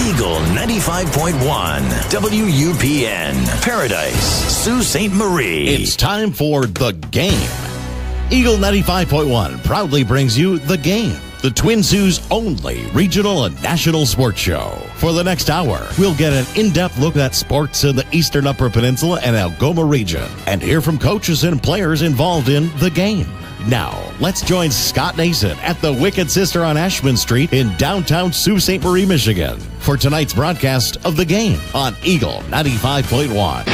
Eagle 95.1, WUPN, Paradise, Sault Ste. Marie. It's time for The Game. Eagle 95.1 proudly brings you The Game, the Twin Sault's only regional and national sports show. For the next hour, we'll get an in-depth look at sports in the Eastern Upper Peninsula and Algoma region and hear from coaches and players involved in The Game. Now, let's join Scott Nason at the Wicked Sister on Ashmun Street in downtown Sault Ste. Marie, Michigan, for tonight's broadcast of The Game on Eagle 95.1.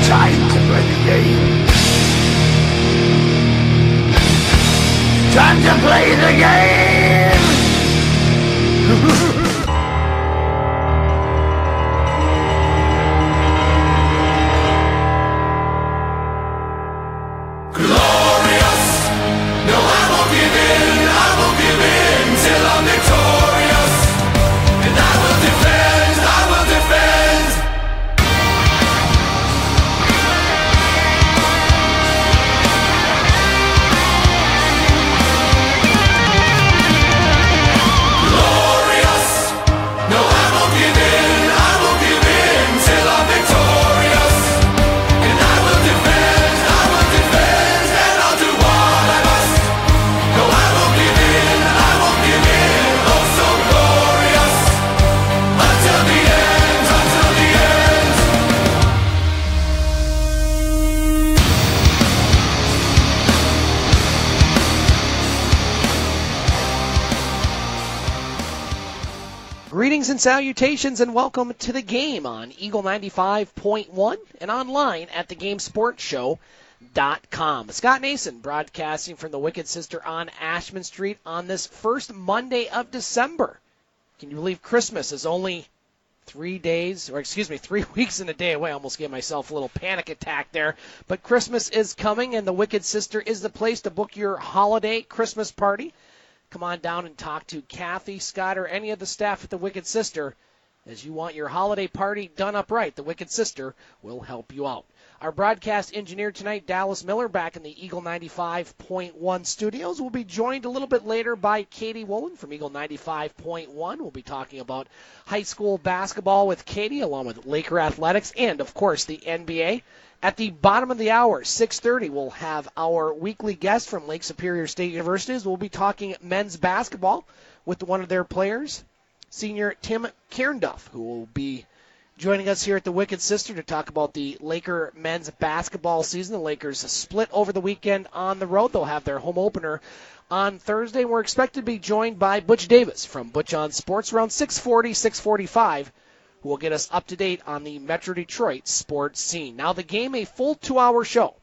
Time to play the game. Time to play the game! Glorious! No, I won't give in till I'm victorious. And I will defend. Greetings and salutations and welcome to The Game on Eagle 95.1 and online at thegamesportshow.com. Scott Nason broadcasting from the Wicked Sister on Ashmun Street on this first Monday of December. Can you believe Christmas is only 3 weeks and a day away? I almost gave myself a little panic attack there. But Christmas is coming and the Wicked Sister is the place to book your holiday Christmas party. Come on down and talk to Kathy, Scott, or any of the staff at the Wicked Sister. As you want your holiday party done up right, the Wicked Sister will help you out. Our broadcast engineer tonight, Dallas Miller, back in the Eagle 95.1 studios. We'll be joined a little bit later by Katie Wollan from Eagle 95.1. We'll be talking about high school basketball with Katie, along with Laker Athletics, and, of course, the NBA. At the bottom of the hour, 6:30, we'll have our weekly guest from Lake Superior State University. We'll be talking men's basketball with one of their players, senior Tim Cairnduff, who will be joining us here at the Wicked Sister to talk about the Laker men's basketball season. The Lakers split over the weekend on the road. They'll have their home opener on Thursday. We're expected to be joined by Butch Davis from Butch On Sports around 6:40, 6:45. Who will get us up to date on the Metro Detroit sports scene. Now the game, a full 2-hour show.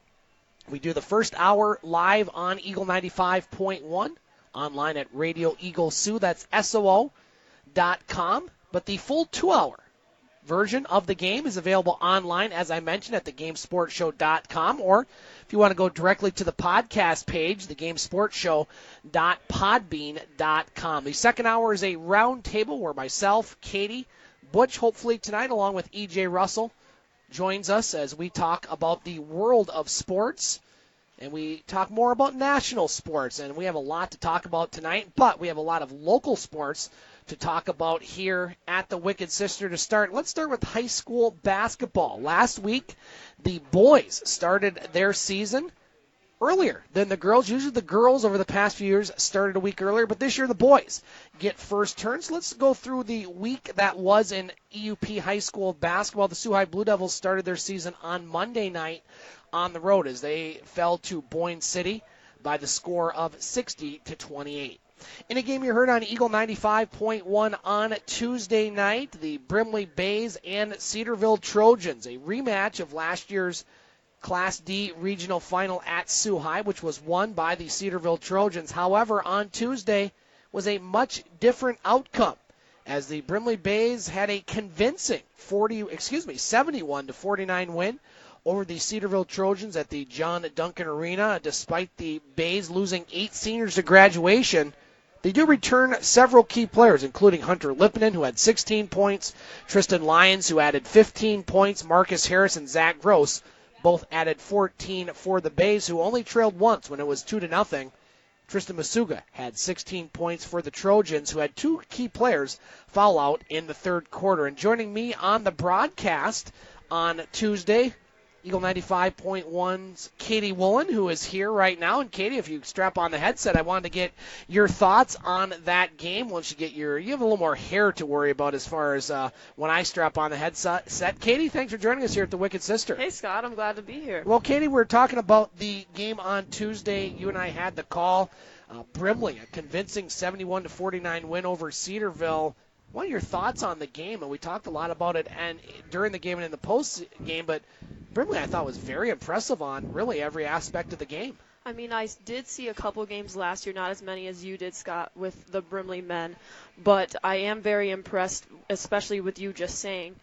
We do the first hour live on Eagle 95.1, online at Radio Eagle Sioux, that's SOO.com. But the full 2-hour version of the game is available online, as I mentioned, at thegamesportshow.com, or if you want to go directly to the podcast page, thegamesportshow.podbean.com. The second hour is a round table where myself, Katie, Butch, hopefully tonight, along with E.J. Russell, joins us as we talk about the world of sports, and we talk more about national sports, and we have a lot to talk about tonight, but we have a lot of local sports to talk about here at the Wicked Sister to start. Let's start with high school basketball. Last week, the boys started their season earlier than the girls. Usually the girls over the past few years started a week earlier, but this year the boys get first turns. Let's go through the week that was in EUP high school basketball. The Sioux High Blue Devils started their season on Monday night on the road as they fell to Boyne City by the score of 60-28. In a game you heard on Eagle 95.1 on Tuesday night, the Brimley Bays and Cedarville Trojans, a rematch of last year's Class D regional final at Sioux High, which was won by the Cedarville Trojans. However, on Tuesday was a much different outcome as the Brimley Bays had a convincing 71-49 win over the Cedarville Trojans at the John Duncan Arena. Despite the Bays losing 8 seniors to graduation, they do return several key players, including Hunter Lippinen, who had 16 points, Tristan Lyons, who added 15 points, Marcus Harris and Zach Gross both added 14 for the Bays, who only trailed once when it was 2-0 Tristan Masuga had 16 points for the Trojans, who had 2 key players foul out in the third quarter. And joining me on the broadcast on Tuesday, Eagle 95.1's Katie Wollan, who is here right now. And Katie, if you strap on the headset, I wanted to get your thoughts on that game. Once you get you have a little more hair to worry about as far as when I strap on the headset. Katie, thanks for joining us here at the Wicked Sister. Hey, Scott, I'm glad to be here. Well, Katie, we're talking about the game on Tuesday. You and I had the call. Brimley, a convincing 71-49 win over Cedarville. What are your thoughts on the game? And we talked a lot about it and during the game and in the post game, but Brimley I thought was very impressive on really every aspect of the game. I mean, I did see a couple games last year, not as many as you did, Scott, with the Brimley men, but I am very impressed, especially with you just saying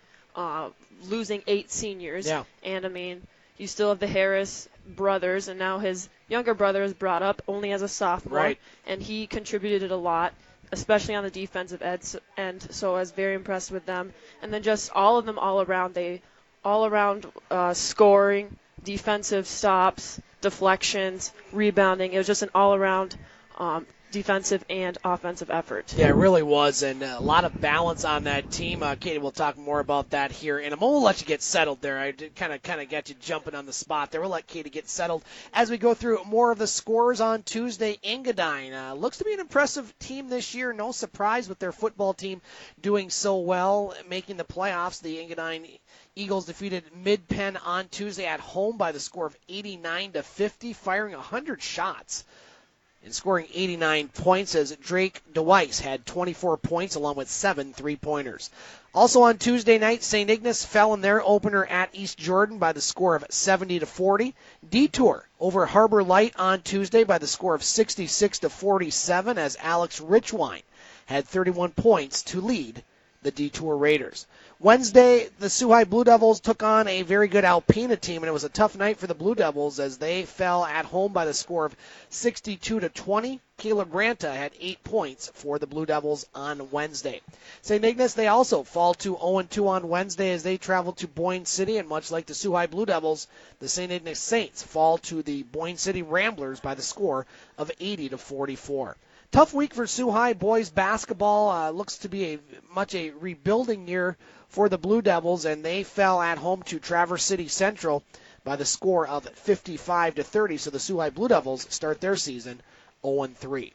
losing 8 seniors. Yeah. And, I mean, you still have the Harris brothers, and now his younger brother is brought up only as a sophomore, right, and he contributed a lot, especially on the defensive end, so I was very impressed with them. And then just all of them all around scoring, defensive stops, deflections, rebounding. It was just an all-around defensive and offensive effort. Yeah, it really was, and a lot of balance on that team. Katie, we'll talk more about that here in a moment. We'll let you get settled there. I did kind of got you jumping on the spot there. We'll let Katie get settled as we go through more of the scores on Tuesday. Engadine looks to be an impressive team this year. No surprise with their football team doing so well, making the playoffs. The Engadine Eagles defeated Mid-Penn on Tuesday at home by the score of 89-50, firing 100 shots and scoring 89 points as Drake DeWeiss had 24 points along with 7 3-pointers. Also on Tuesday night, St. Ignace fell in their opener at East Jordan by the score of 70-40. Detour over Harbor Light on Tuesday by the score of 66-47 as Alex Richwine had 31 points to lead the Detour Raiders. Wednesday, the Soo High Blue Devils took on a very good Alpena team, and it was a tough night for the Blue Devils as they fell at home by the score of 62-20. Kayla Granta had 8 points for the Blue Devils on Wednesday. St. Ignace, they also fall to 0-2 on Wednesday as they travel to Boyne City, and much like the Soo High Blue Devils, the St. Ignace Saints fall to the Boyne City Ramblers by the score of 80-44. Tough week for Soo High boys basketball. Looks to be much a rebuilding year for the Blue Devils, and they fell at home to Traverse City Central by the score of 55-30. So the Soo High Blue Devils start their season 0-3.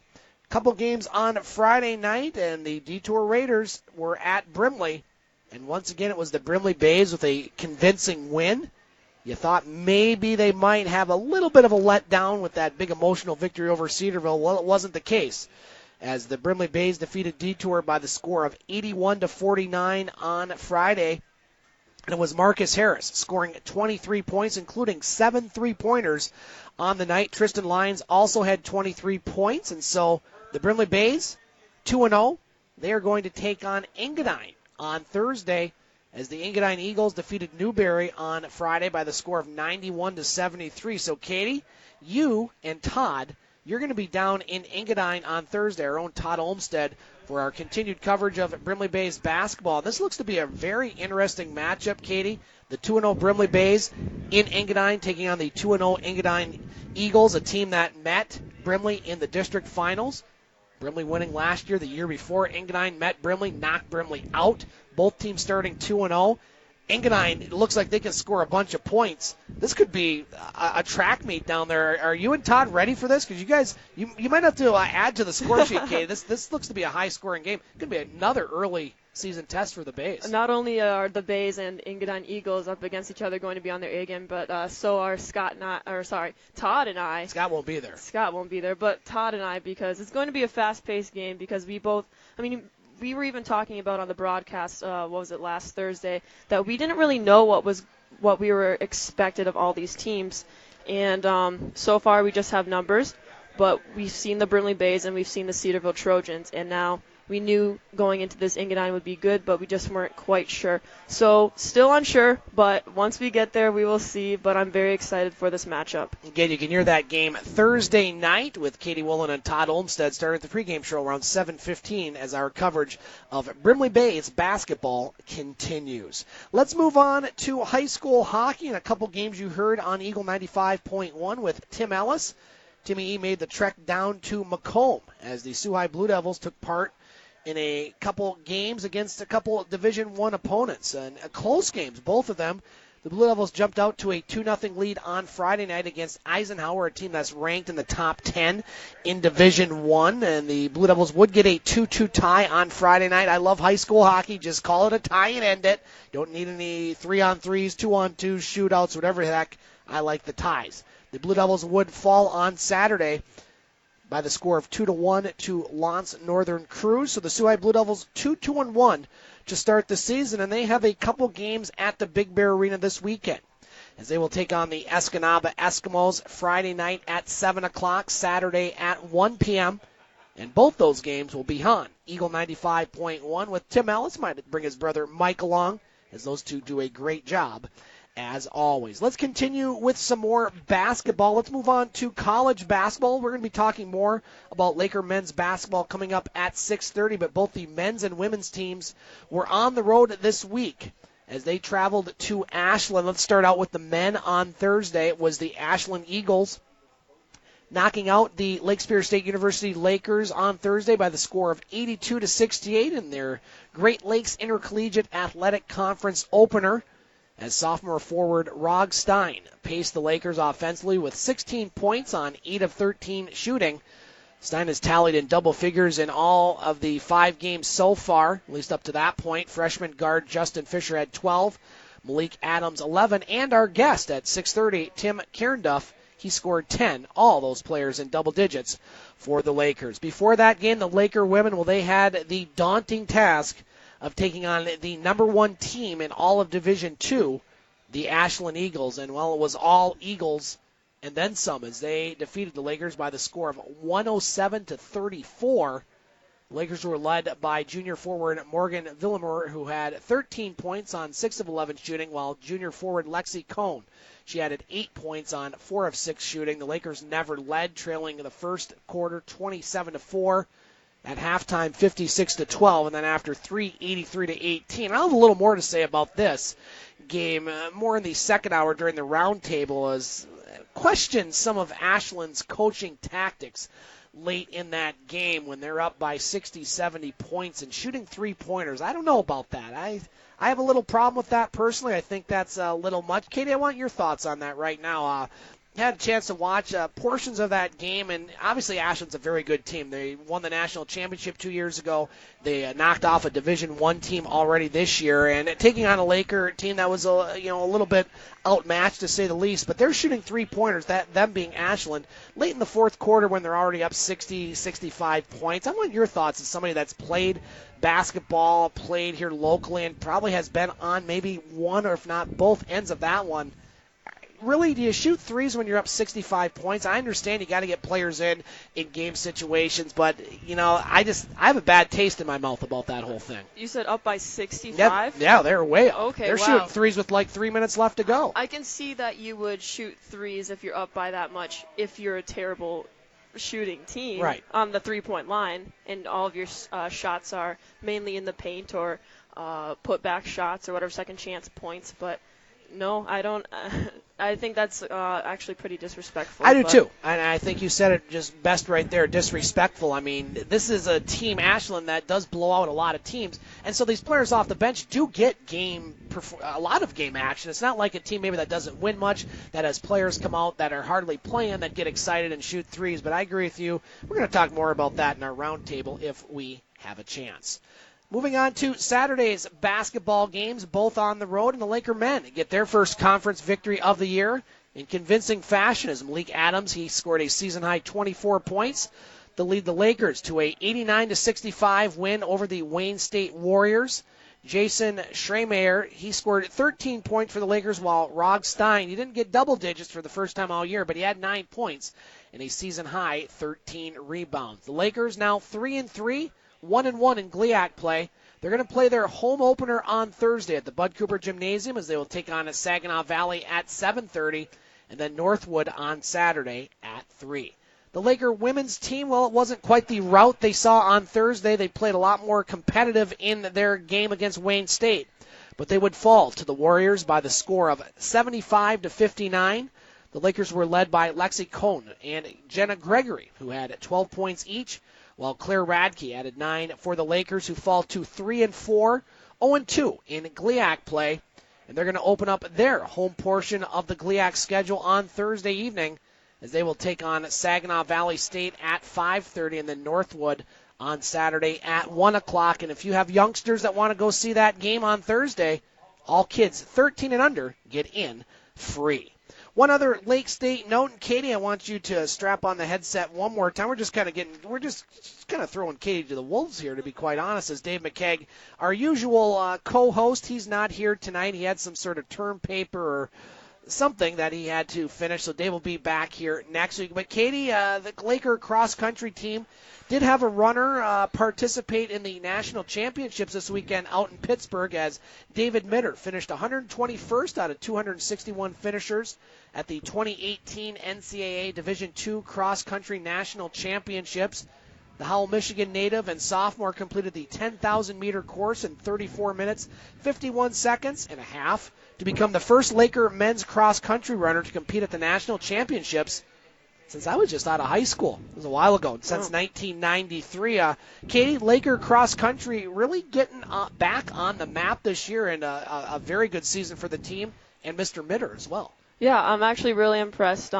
Couple games on Friday night, and the Detour Raiders were at Brimley, and once again it was the Brimley Bays with a convincing win. You thought maybe they might have a little bit of a letdown with that big emotional victory over Cedarville. Well, it wasn't the case, as the Brimley Bays defeated Detour by the score of 81-49 on Friday. And it was Marcus Harris scoring 23 points, including 7 3-pointers on the night. Tristan Lyons also had 23 points, and so the Brimley Bays, 2-0. They are going to take on Engadine on Thursday, as the Engadine Eagles defeated Newberry on Friday by the score of 91-73. So, Katie, you and Todd, you're going to be down in Engadine on Thursday, our own Todd Olmsted, for our continued coverage of Brimley Bays basketball. This looks to be a very interesting matchup, Katie. The 2-0 Brimley Bays in Engadine taking on the 2-0 Engadine Eagles, a team that met Brimley in the district finals. Brimley winning last year. The year before, Engadine met Brimley, knocked Brimley out. Both teams starting 2-0. Engadine looks like they can score a bunch of points. This could be a track meet down there. Are you and Todd ready for this? Because you guys, you might have to add to the score sheet, Katie. This looks to be a high-scoring game. It could be another early season test for the Bays. Not only are the Bays and Engadine Eagles up against each other going to be on their A game, but so are Todd and I. Scott won't be there. Scott won't be there, but Todd and I, because it's going to be a fast-paced game, because we were even talking about on the broadcast, last Thursday, that we didn't really know what we were expected of all these teams. And so far we just have numbers, but we've seen the Brimley Bays and we've seen the Cedarville Trojans, and now we knew going into this Engadine would be good, but we just weren't quite sure. So still unsure, but once we get there, we will see. But I'm very excited for this matchup. Again, you can hear that game Thursday night with Katie Wollan and Todd Olmsted starting at the pregame show around 7:15 as our coverage of Brimley Bays basketball continues. Let's move on to high school hockey and a couple games you heard on Eagle 95.1 with Tim Ellis. Timmy E made the trek down to Macomb as the Soo High Blue Devils took part in a couple games against a couple Division I opponents, and close games, both of them. The Blue Devils jumped out to a 2-0 lead on Friday night against Eisenhower, a team that's ranked in the top 10 in Division I, and the Blue Devils would get a 2-2 tie on Friday night. I love high school hockey. Just call it a tie and end it. Don't need any 3-on-3s, 2-on-2s, shootouts, whatever the heck. I like the ties. The Blue Devils would fall on Saturday by the score of 2-1 to L'Anse Northern Cruz. So the Soo High Blue Devils 2-1 to start the season, and they have a couple games at the Big Bear Arena this weekend, as they will take on the Escanaba Eskimos Friday night at 7 o'clock, Saturday at 1 p.m., and both those games will be on Eagle 95.1 with Tim Ellis. Might bring his brother Mike along, as those two do a great job as always. Let's continue with some more basketball. Let's move on to college basketball. We're going to be talking more about Laker men's basketball coming up at 6:30, but both the men's and women's teams were on the road this week as they traveled to Ashland. Let's start out with the men on Thursday. It was the Ashland Eagles knocking out the Lake Superior State University Lakers on Thursday by the score of 82-68 in their Great Lakes Intercollegiate Athletic Conference opener, as sophomore forward Rog Stein paced the Lakers offensively with 16 points on 8 of 13 shooting. Stein has tallied in double figures in all of the 5 games so far, at least up to that point. Freshman guard Justin Fisher had 12, Malik Adams 11, and our guest at 6:30, Tim Cairnduff, he scored 10, all those players in double digits for the Lakers. Before that game, the Laker women, well, they had the daunting task of taking on the number 1 team in all of Division II, the Ashland Eagles. And, well, it was all Eagles and then some, as they defeated the Lakers by the score of 107-34. The Lakers were led by junior forward Morgan Villamore, who had 13 points on 6 of 11 shooting, while junior forward Lexi Cohn, she added 8 points on 4 of 6 shooting. The Lakers never led, trailing in the first quarter 27-4. At halftime, 56-12, and then after 3, 83-18. I'll have a little more to say about this game, more in the second hour during the roundtable, as questioned some of Ashland's coaching tactics late in that game when they're up by 60, 70 points and shooting 3-pointers. I don't know about that. I have a little problem with that personally. I think that's a little much. Katie, I want your thoughts on that right now. Had a chance to watch portions of that game, and obviously Ashland's a very good team. They won the national championship 2 years ago. They knocked off a Division I team already this year, and taking on a Laker team that was a little bit outmatched to say the least. But they're shooting 3-pointers, them being Ashland, late in the fourth quarter when they're already up 60, 65 points. I want your thoughts as somebody that's played basketball, played here locally, and probably has been on maybe one or if not both ends of that one. Really, do you shoot threes when you're up 65 points? I understand you got to get players in game situations, but I have a bad taste in my mouth about that whole thing. You said up by 65? Yep. Yeah, they're way up. Okay, they're shooting threes with like 3 minutes left to go. I can see that you would shoot threes if you're up by that much if you're a terrible shooting team on the 3-point line, and all of your shots are mainly in the paint or put back shots or whatever, second chance points, but no, I don't. I think that's actually pretty disrespectful. I do too, and I think you said it just best right there, disrespectful. I mean, this is a team, Ashland, that does blow out a lot of teams, and so these players off the bench do get a lot of game action. It's not like a team maybe that doesn't win much, that has players come out that are hardly playing, that get excited and shoot threes, but I agree with you. We're going to talk more about that in our roundtable if we have a chance. Moving on to Saturday's basketball games, both on the road, and the Laker men get their first conference victory of the year in convincing fashion as Malik Adams, he scored a season-high 24 points to lead the Lakers to a 89-65 win over the Wayne State Warriors. Jason Schremeyer, he scored 13 points for the Lakers, while Rog Stein, he didn't get double digits for the first time all year, but he had 9 points and a season-high 13 rebounds. The Lakers now 3-3. 1-1 in GLIAC play. They're going to play their home opener on Thursday at the Bud Cooper Gymnasium, as they will take on Saginaw Valley at 7:30, and then Northwood on Saturday at 3. The Laker women's team, well, it wasn't quite the route they saw on Thursday. They played a lot more competitive in their game against Wayne State, but they would fall to the Warriors by the score of 75-59. The Lakers were led by Lexi Cohn and Jenna Gregory, who had 12 points each, while Claire Radke added 9 for the Lakers, who fall to 3-4, 0-2 in GLIAC play. And they're going to open up their home portion of the GLIAC schedule on Thursday evening, as they will take on Saginaw Valley State at 5:30 and then Northwood on Saturday at 1 o'clock. And if you have youngsters that want to go see that game on Thursday, all kids 13 and under get in free. One other Lake State note, and Katie, I want you to strap on the headset one more time. We're just kind of throwing Katie to the wolves here, to be quite honest, as Dave McKegg, our usual co-host, he's not here tonight. He had some sort of term paper or something that he had to finish, so Dave will be back here next week. But Katie, the Laker cross-country team did have a runner participate in the national championships this weekend out in Pittsburgh, as David Mitter finished 121st out of 261 finishers at the 2018 NCAA Division II cross-country national championships. The Howell, Michigan native and sophomore completed the 10,000-meter course in 34 minutes, 51 seconds and a half to become the first Laker men's cross-country runner to compete at the national championships since I was just out of high school. It was a while ago, since 1993. Katie, Laker cross-country really getting back on the map this year, and a very good season for the team and Mr. Mitter as well. Yeah, I'm actually really impressed.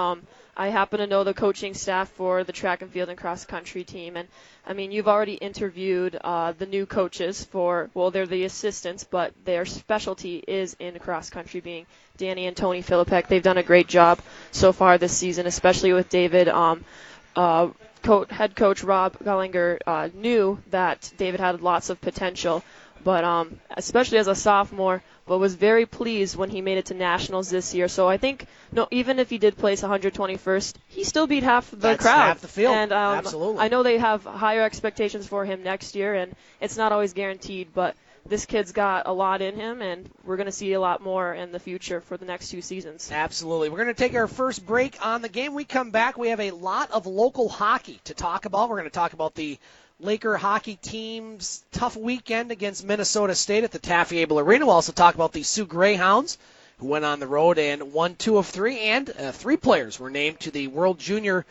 I happen to know the coaching staff for the track and field and cross-country team. And, I mean, you've already interviewed the new coaches for, well, they're the assistants, but their specialty is in cross-country, being Danny and Tony Filipek. They've done a great job so far this season, especially with David. Head coach Rob Gullinger knew that David had lots of potential, but especially as a sophomore, but was very pleased when he made it to nationals this year. So I think, even if he did place 121st, he still beat half the crowd. Half the field. And Absolutely. I know they have higher expectations for him next year, and it's not always guaranteed, but this kid's got a lot in him, and we're going to see a lot more in the future for the next 2 seasons. Absolutely. We're going to take our first break on the game. We come back, we have a lot of local hockey to talk about. We're going to talk about the Laker hockey team's tough weekend against Minnesota State at the Taffy Able Arena. We'll also talk about the Sioux Greyhounds, who went on the road and won 2 of 3, and 3 players were named to the World Junior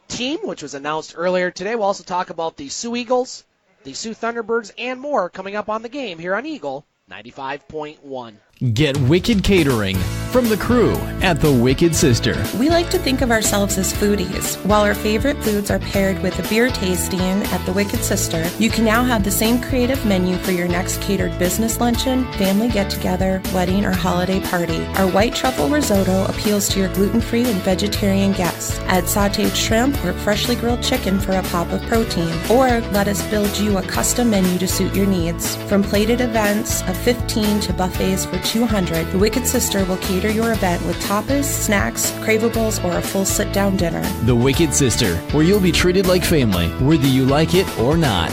team, which was announced earlier today. We'll also talk about the Sioux Eagles, the Sioux Thunderbirds, and more coming up on the game here on Eagle 95.1. Get Wicked Catering from the crew at the Wicked Sister. We like to think of ourselves as foodies. While our favorite foods are paired with a beer tasting at the Wicked Sister, you can now have the same creative menu for your next catered business luncheon, family get-together, wedding, or holiday party. Our white truffle risotto appeals to your gluten-free and vegetarian guests. Add sautéed shrimp or freshly grilled chicken for a pop of protein. Or let us build you a custom menu to suit your needs. From plated events of 15 to buffets for 200, the Wicked Sister will cater your event with tapas, snacks, cravables, or a full sit-down dinner. The Wicked Sister, where you'll be treated like family, whether you like it or not.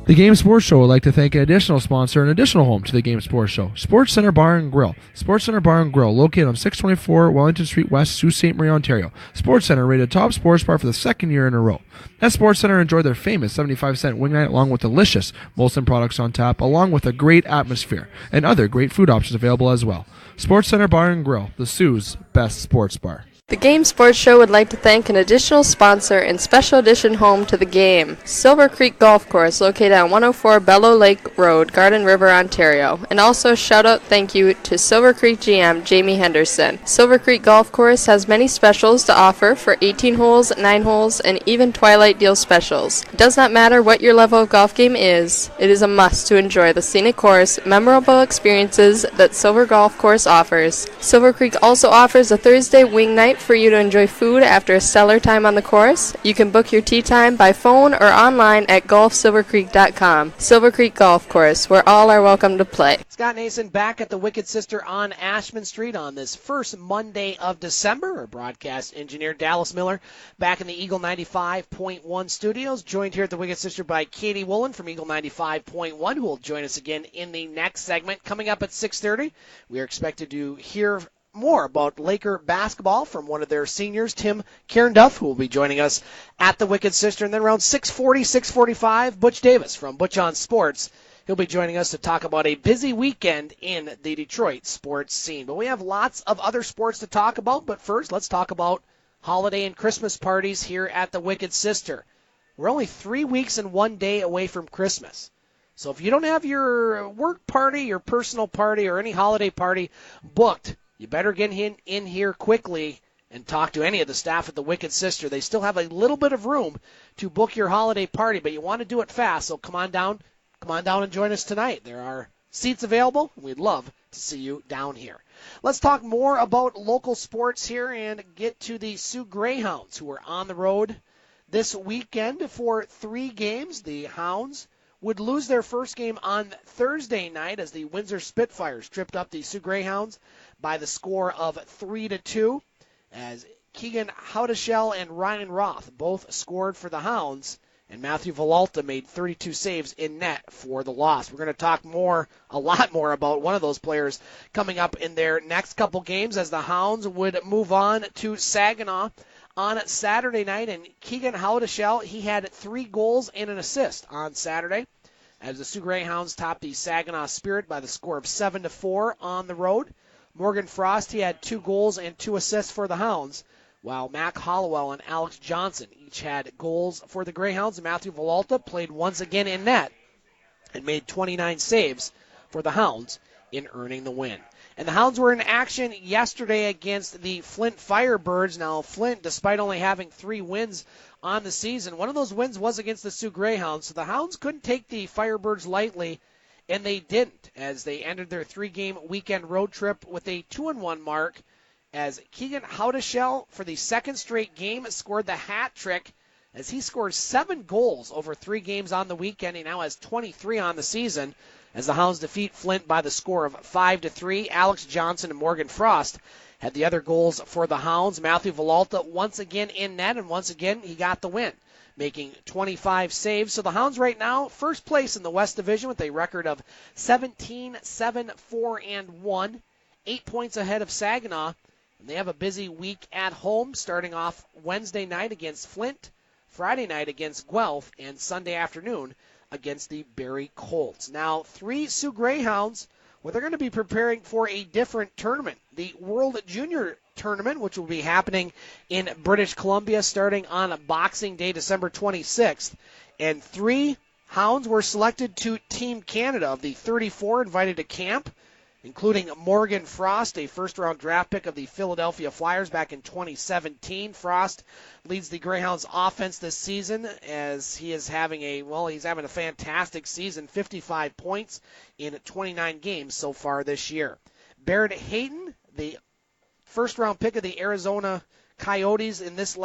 The Game Sports Show would like to thank an additional sponsor and additional home to the Game Sports Show, Sports Center Bar and Grill. Sports Center Bar and Grill, located on 624 Wellington Street West, Sault Ste. Marie, Ontario. Sports Center rated top sports bar for the 2nd year in a row. At Sports Center, enjoy their famous 75-cent wing night along with delicious Molson products on tap, along with a great atmosphere and other great food options available as well. Sports Center Bar and Grill, the Sioux's best sports bar. The Game Sports Show would like to thank an additional sponsor and special edition home to the game, Silver Creek Golf Course, located on 104 Bellow Lake Road, Garden River, Ontario. And also shout out thank you to Silver Creek GM Jamie Henderson. Silver Creek Golf Course has many specials to offer for 18 holes, 9 holes, and even Twilight Deal specials. It does not matter what your level of golf game is, it is a must to enjoy the scenic course, memorable experiences that Silver Golf Course offers. Silver Creek also offers a Thursday wing night for you to enjoy food after a stellar time on the course. You can book your tee time by phone or online at golfsilvercreek.com. Silver Creek Golf Course, where all are welcome to play. Scott Nason back at the Wicked Sister on Ashmun Street on this first Monday of December. Our broadcast engineer Dallas Miller back in the Eagle 95.1 studios, joined here at the Wicked Sister by Katie Wollan from Eagle 95.1, who will join us again in the next segment. Coming up at 6:30, we are expected to hear more about Laker basketball from one of their seniors, Tim Cairnduff, who will be joining us at the Wicked Sister. And then around 6:40, 6:45, Butch Davis from Butch On Sports He'll be joining us to talk about a busy weekend in the Detroit sports scene. But we have lots of other sports to talk about. But first, let's talk about holiday and Christmas parties here at the Wicked Sister. We're only 3 weeks and 1 day away from Christmas. So if you don't have your work party, your personal party, or any holiday party booked, you better get in here quickly and talk to any of the staff at the Wicked Sister. They still have a little bit of room to book your holiday party, but you want to do it fast, so come on down and join us tonight. There are seats available. We'd love to see you down here. Let's talk more about local sports here and get to the Sioux Greyhounds, who are on the road this weekend for 3 games. The Hounds would lose their first game on Thursday night as the Windsor Spitfires tripped up the Sioux Greyhounds by the score of 3-2. As Keegan Haudashell and Ryan Roth both scored for the Hounds, and Matthew Villalta made 32 saves in net for the loss. We're going to talk a lot more about one of those players coming up in their next couple games as the Hounds would move on to Saginaw on Saturday night. And Keegan Haudashell, he had 3 goals and an assist on Saturday as the Sioux Greyhounds topped the Saginaw Spirit by the score of 7-4 on the road. Morgan Frost, he had 2 goals and 2 assists for the Hounds, while Mac Hollowell and Alex Johnson each had goals for the Greyhounds. Matthew Villalta played once again in net and made 29 saves for the Hounds in earning the win. And the Hounds were in action yesterday against the Flint Firebirds. Now, Flint, despite only having 3 wins on the season, one of those wins was against the Sioux Greyhounds, so the Hounds couldn't take the Firebirds lightly, and they didn't, as they ended their 3-game weekend road trip with a 2-1 mark, as Keegan Haudashell, for the second straight game, scored the hat trick, as he scored 7 goals over 3 games on the weekend. He now has 23 on the season, as the Hounds defeat Flint by the score of 5-3. Alex Johnson and Morgan Frost had the other goals for the Hounds. Matthew Villalta once again in net, and once again he got the win, making 25 saves. So the Hounds right now, first place in the West Division with a record of 17-7-4-1, 8 points ahead of Saginaw. And they have a busy week at home, starting off Wednesday night against Flint, Friday night against Guelph, and Sunday afternoon against the Barrie Colts. Now, 3 Sioux Greyhounds, well, they're going to be preparing for a different tournament, the World Junior Tournament, which will be happening in British Columbia starting on Boxing Day, December 26th. And 3 Hounds were selected to Team Canada of the 34 invited to camp, including Morgan Frost, a first-round draft pick of the Philadelphia Flyers back in 2017. Frost leads the Greyhounds offense this season as he's having a fantastic season, 55 points in 29 games so far this year. Barrett Hayden, the first-round pick of the Arizona Coyotes in this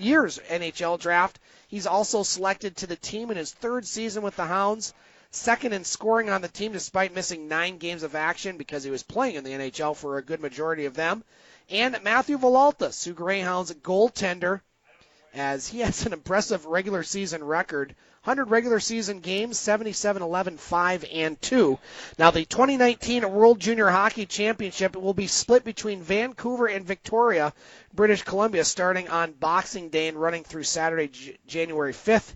year's NHL draft, he's also selected to the team in his 3rd season with the Hounds. Second in scoring on the team despite missing 9 games of action because he was playing in the NHL for a good majority of them. And Matthew Villalta, Sioux Greyhounds goaltender, as he has an impressive regular season record. 100 regular season games, 77-11-5-2. Now the 2019 World Junior Hockey Championship will be split between Vancouver and Victoria, British Columbia, starting on Boxing Day and running through Saturday, January 5th.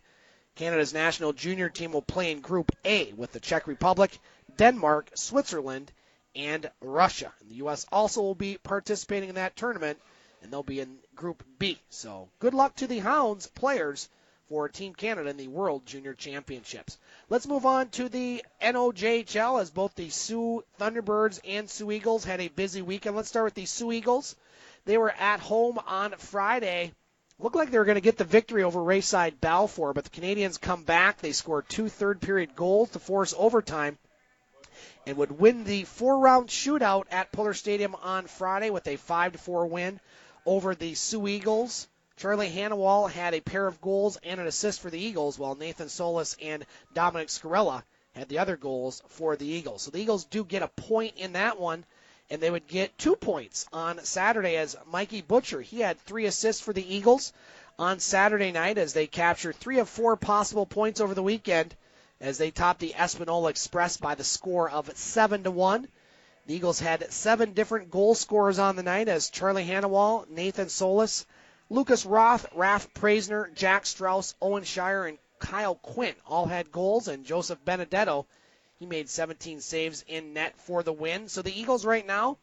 Canada's national junior team will play in Group A with the Czech Republic, Denmark, Switzerland, and Russia. And the U.S. also will be participating in that tournament, and they'll be in Group B. So good luck to the Hounds players for Team Canada in the World Junior Championships. Let's move on to the NOJHL as both the Sioux Thunderbirds and Sioux Eagles had a busy weekend. Let's start with the Sioux Eagles. They were at home on Friday. Looked like they were going to get the victory over Rayside Balfour, but the Canadians come back. They scored 2 third-period goals to force overtime and would win the 4-round shootout at Puller Stadium on Friday with a 5-4 win over the Sioux Eagles. Charlie Hannawall had a pair of goals and an assist for the Eagles, while Nathan Solis and Dominic Scarella had the other goals for the Eagles. So the Eagles do get a point in that one, and they would get 2 points on Saturday as Mikey Butcher, he had 3 assists for the Eagles on Saturday night as they captured 3 of 4 possible points over the weekend as they topped the Espanola Express by the score of 7-1. The Eagles had 7 different goal scorers on the night as Charlie Hannawall, Nathan Solis, Lucas Roth, Raph Praisner, Jack Strauss, Owen Shire, and Kyle Quinn all had goals, and Joseph Benedetto, he made 17 saves in net for the win. So the Eagles right now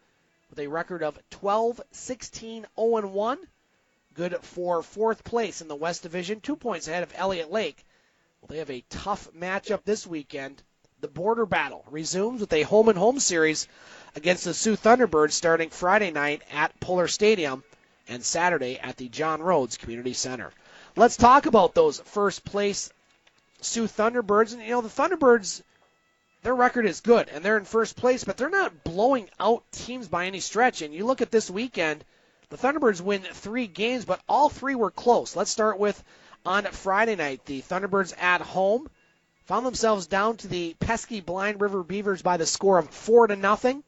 with a record of 12-16-0-1, good for fourth place in the West Division, 2 points ahead of Elliott Lake. Well, they have a tough matchup this weekend. The border battle resumes with a home-and-home series against the Sioux Thunderbirds starting Friday night at Puller Stadium and Saturday at the John Rhodes Community Center. Let's talk about those first-place Sioux Thunderbirds. And, the Thunderbirds, their record is good, and they're in first place, but they're not blowing out teams by any stretch. And you look at this weekend, the Thunderbirds win 3 games, but all 3 were close. Let's start with on Friday night. The Thunderbirds at home found themselves down to the pesky Blind River Beavers by the score of 4-0.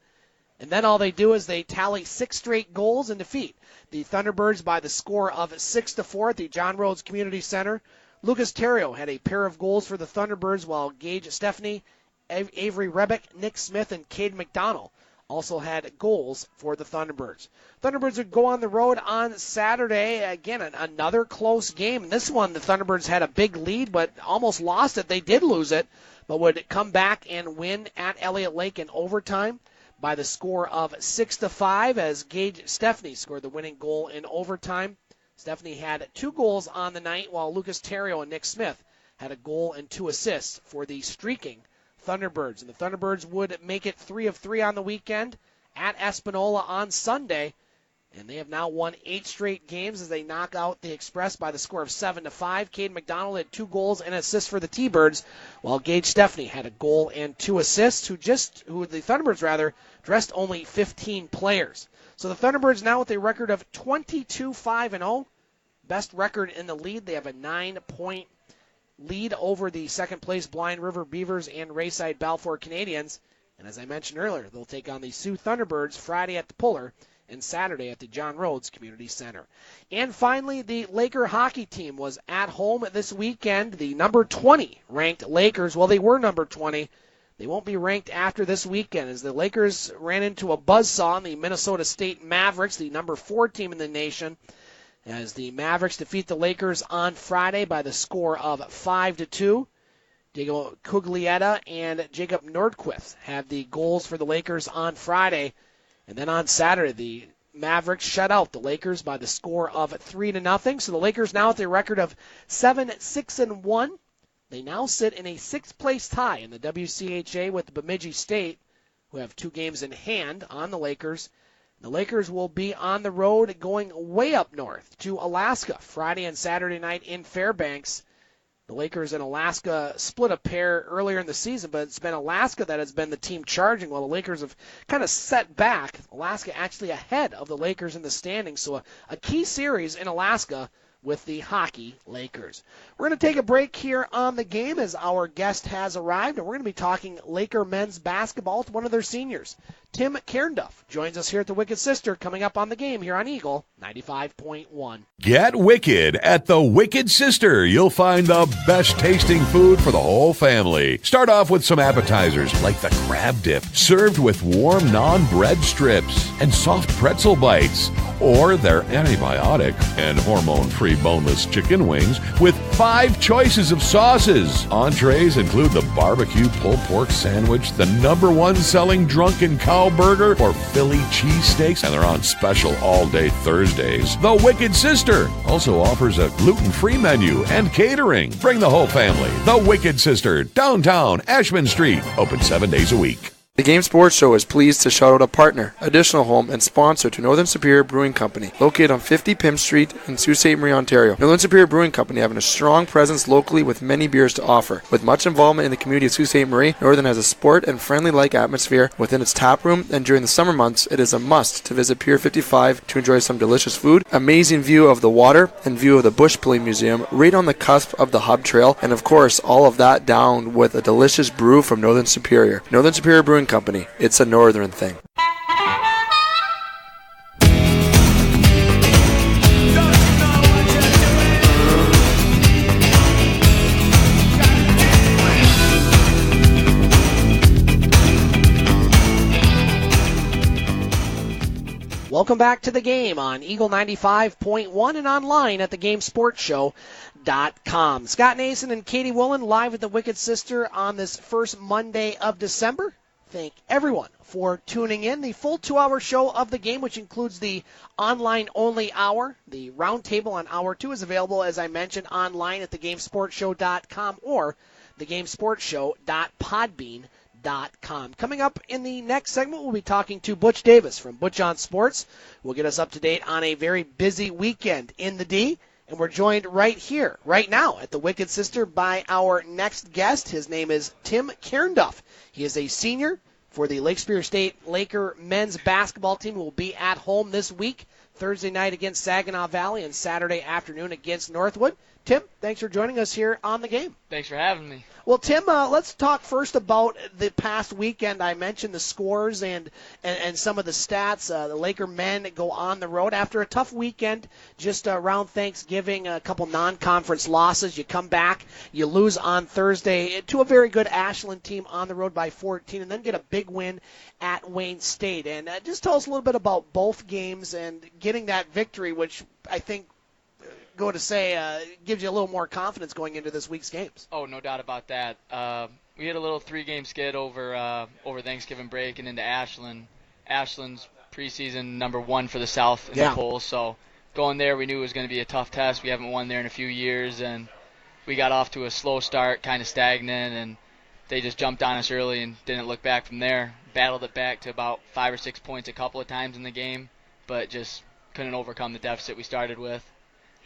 And then all they do is they tally 6 straight goals and defeat the Thunderbirds by the score of 6-4 at the John Rhodes Community Center. Lucas Terrio had a pair of goals for the Thunderbirds, while Gage Stephanie, Avery Rebeck, Nick Smith, and Cade McDonald also had goals for the Thunderbirds. Thunderbirds would go on the road on Saturday. Again, another close game. This one, the Thunderbirds had a big lead, but almost lost it. They did lose it, but would come back and win at Elliott Lake in overtime by the score of 6-5 as Gage Stephanie scored the winning goal in overtime. Stephanie had 2 goals on the night, while Lucas Terrio and Nick Smith had a goal and 2 assists for the streaking Thunderbirds. And the Thunderbirds would make it 3 of 3 on the weekend at Espanola on Sunday. And they have now won 8 straight games as they knock out the Express by the score of 7-5. Cade McDonald had 2 goals and assists for the T-Birds, while Gage Stephanie had a goal and 2 assists, who the Thunderbirds dressed only 15 players. So the Thunderbirds now with a record of 22-5-0, best record in the league. They have a 9-point lead over the second-place Blind River Beavers and Rayside Balfour Canadians. And as I mentioned earlier, they'll take on the Sioux Thunderbirds Friday at the Puller and Saturday at the John Rhodes Community Center. And finally, the Laker hockey team was at home this weekend. The number 20 ranked Lakers, well, they were number 20. They won't be ranked after this weekend as the Lakers ran into a buzzsaw in the Minnesota State Mavericks, the number 4 team in the nation, as the Mavericks defeat the Lakers on Friday by the score of 5-2. Diego Cuglietta and Jacob Nordquist had the goals for the Lakers on Friday. And then on Saturday, the Mavericks shut out the Lakers by the score of 3-0. So the Lakers now with a record of 7-6-1. They now sit in a 6th-place tie in the WCHA with the Bemidji State, who have 2 games in hand on the Lakers. The Lakers will be on the road going way up north to Alaska Friday and Saturday night in Fairbanks. The Lakers and Alaska split a pair earlier in the season, but it's been Alaska that has been the team charging, while the Lakers have kind of set back. Alaska actually ahead of the Lakers in the standings, so a key series in Alaska with the hockey Lakers. We're going to take a break here on the game as our guest has arrived, and we're going to be talking Laker men's basketball with one of their seniors. Tim Cairnduff joins us here at the Wicked Sister, coming up on the game here on Eagle 95.1. Get wicked at the Wicked Sister. You'll find the best tasting food for the whole family. Start off with some appetizers like the crab dip, served with warm naan bread strips and soft pretzel bites, or their antibiotic and hormone-free boneless chicken wings with 5 choices of sauces. Entrees include the barbecue pulled pork sandwich, the #1 selling drunken cow burger, or Philly cheesesteaks, and they're on special all day Thursdays. The Wicked Sister also offers a gluten-free menu and catering. Bring the whole family. The Wicked Sister, downtown Ashmun Street, open 7 days a week. The Game Sports Show is pleased to shout out a partner, additional home, and sponsor to Northern Superior Brewing Company, located on 50 Pym Street in Sault Ste. Marie, Ontario. Northern Superior Brewing Company having a strong presence locally with many beers to offer. With much involvement in the community of Sault Ste. Marie, Northern has a sport and friendly-like atmosphere within its tap room, and during the summer months, it is a must to visit Pier 55 to enjoy some delicious food, amazing view of the water, and view of the Bush Play Museum right on the cusp of the Hub Trail, and of course, all of that down with a delicious brew from Northern Superior. Northern Superior Brewing Company. It's a northern thing. Welcome back to the game on Eagle 95.1 and online at thegamesportshow.com. Scott Nason and Katie Wollan live at the Wicked Sister on this first Monday of December. Thank everyone for tuning in. The full 2-hour show of the game, which includes the online-only hour. The roundtable on Hour 2 is available, as I mentioned, online at thegamesportshow.com or thegamesportshow.podbean.com. Coming up in the next segment, we'll be talking to Butch Davis from Butch On Sports. We'll get us up to date on a very busy weekend in the D. And we're joined right here, right now, at the Wicked Sister by our next guest. His name is Tim Cairnduff. He is a senior for the Lake Superior State Laker men's basketball team who will be at home this week, Thursday night against Saginaw Valley and Saturday afternoon against Northwood. Tim, thanks for joining us here on the game. Thanks for having me. Well, Tim, let's talk first about the past weekend. I mentioned the scores and some of the stats. The Laker men go on the road after a tough weekend just around Thanksgiving, a couple non-conference losses. You come back, you lose on Thursday to a very good Ashland team on the road by 14, and then get a big win at Wayne State. And just tell us a little bit about both games and getting that victory, which I think gives you a little more confidence going into this week's games. Oh, no doubt about that. We had a little 3-game skid over Thanksgiving break and into Ashland. Ashland's preseason number 1 for the South in the polls, so going there we knew it was going to be a tough test. We haven't won there in a few years, and we got off to a slow start, kind of stagnant, and they just jumped on us early and didn't look back from there. Battled it back to about 5 or 6 points a couple of times in the game, but just couldn't overcome the deficit we started with.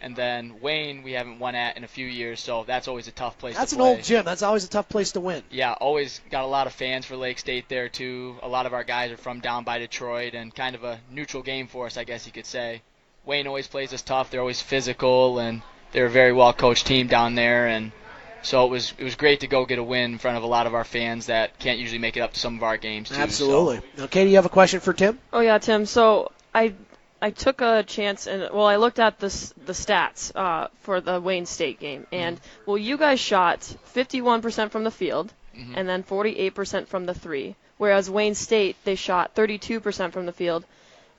And then Wayne, we haven't won at in a few years, so that's always a tough place to play. That's an old gym. That's always a tough place to win. Yeah, always got a lot of fans for Lake State there, too. A lot of our guys are from down by Detroit, and kind of a neutral game for us, I guess you could say. Wayne always plays us tough. They're always physical, and they're a very well-coached team down there. And so it was great to go get a win in front of a lot of our fans that can't usually make it up to some of our games, too. Absolutely. Now, Katie, you have a question for Tim? Oh, yeah, Tim. So I took a chance and I looked at the stats for the Wayne State game, and you guys shot 51% from the field and then 48% from the 3, whereas Wayne State, they shot 32% from the field,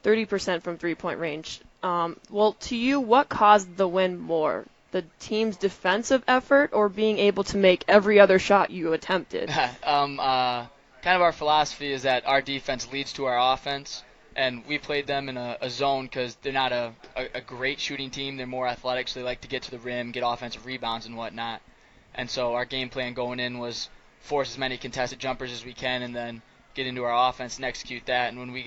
30% from 3-point range. To you, what caused the win more? The team's defensive effort or being able to make every other shot you attempted? Kind of our philosophy is that our defense leads to our offense. And we played them in a zone because they're not a great shooting team. They're more athletic, so they like to get to the rim, get offensive rebounds and whatnot. And so our game plan going in was force as many contested jumpers as we can and then get into our offense and execute that. And when we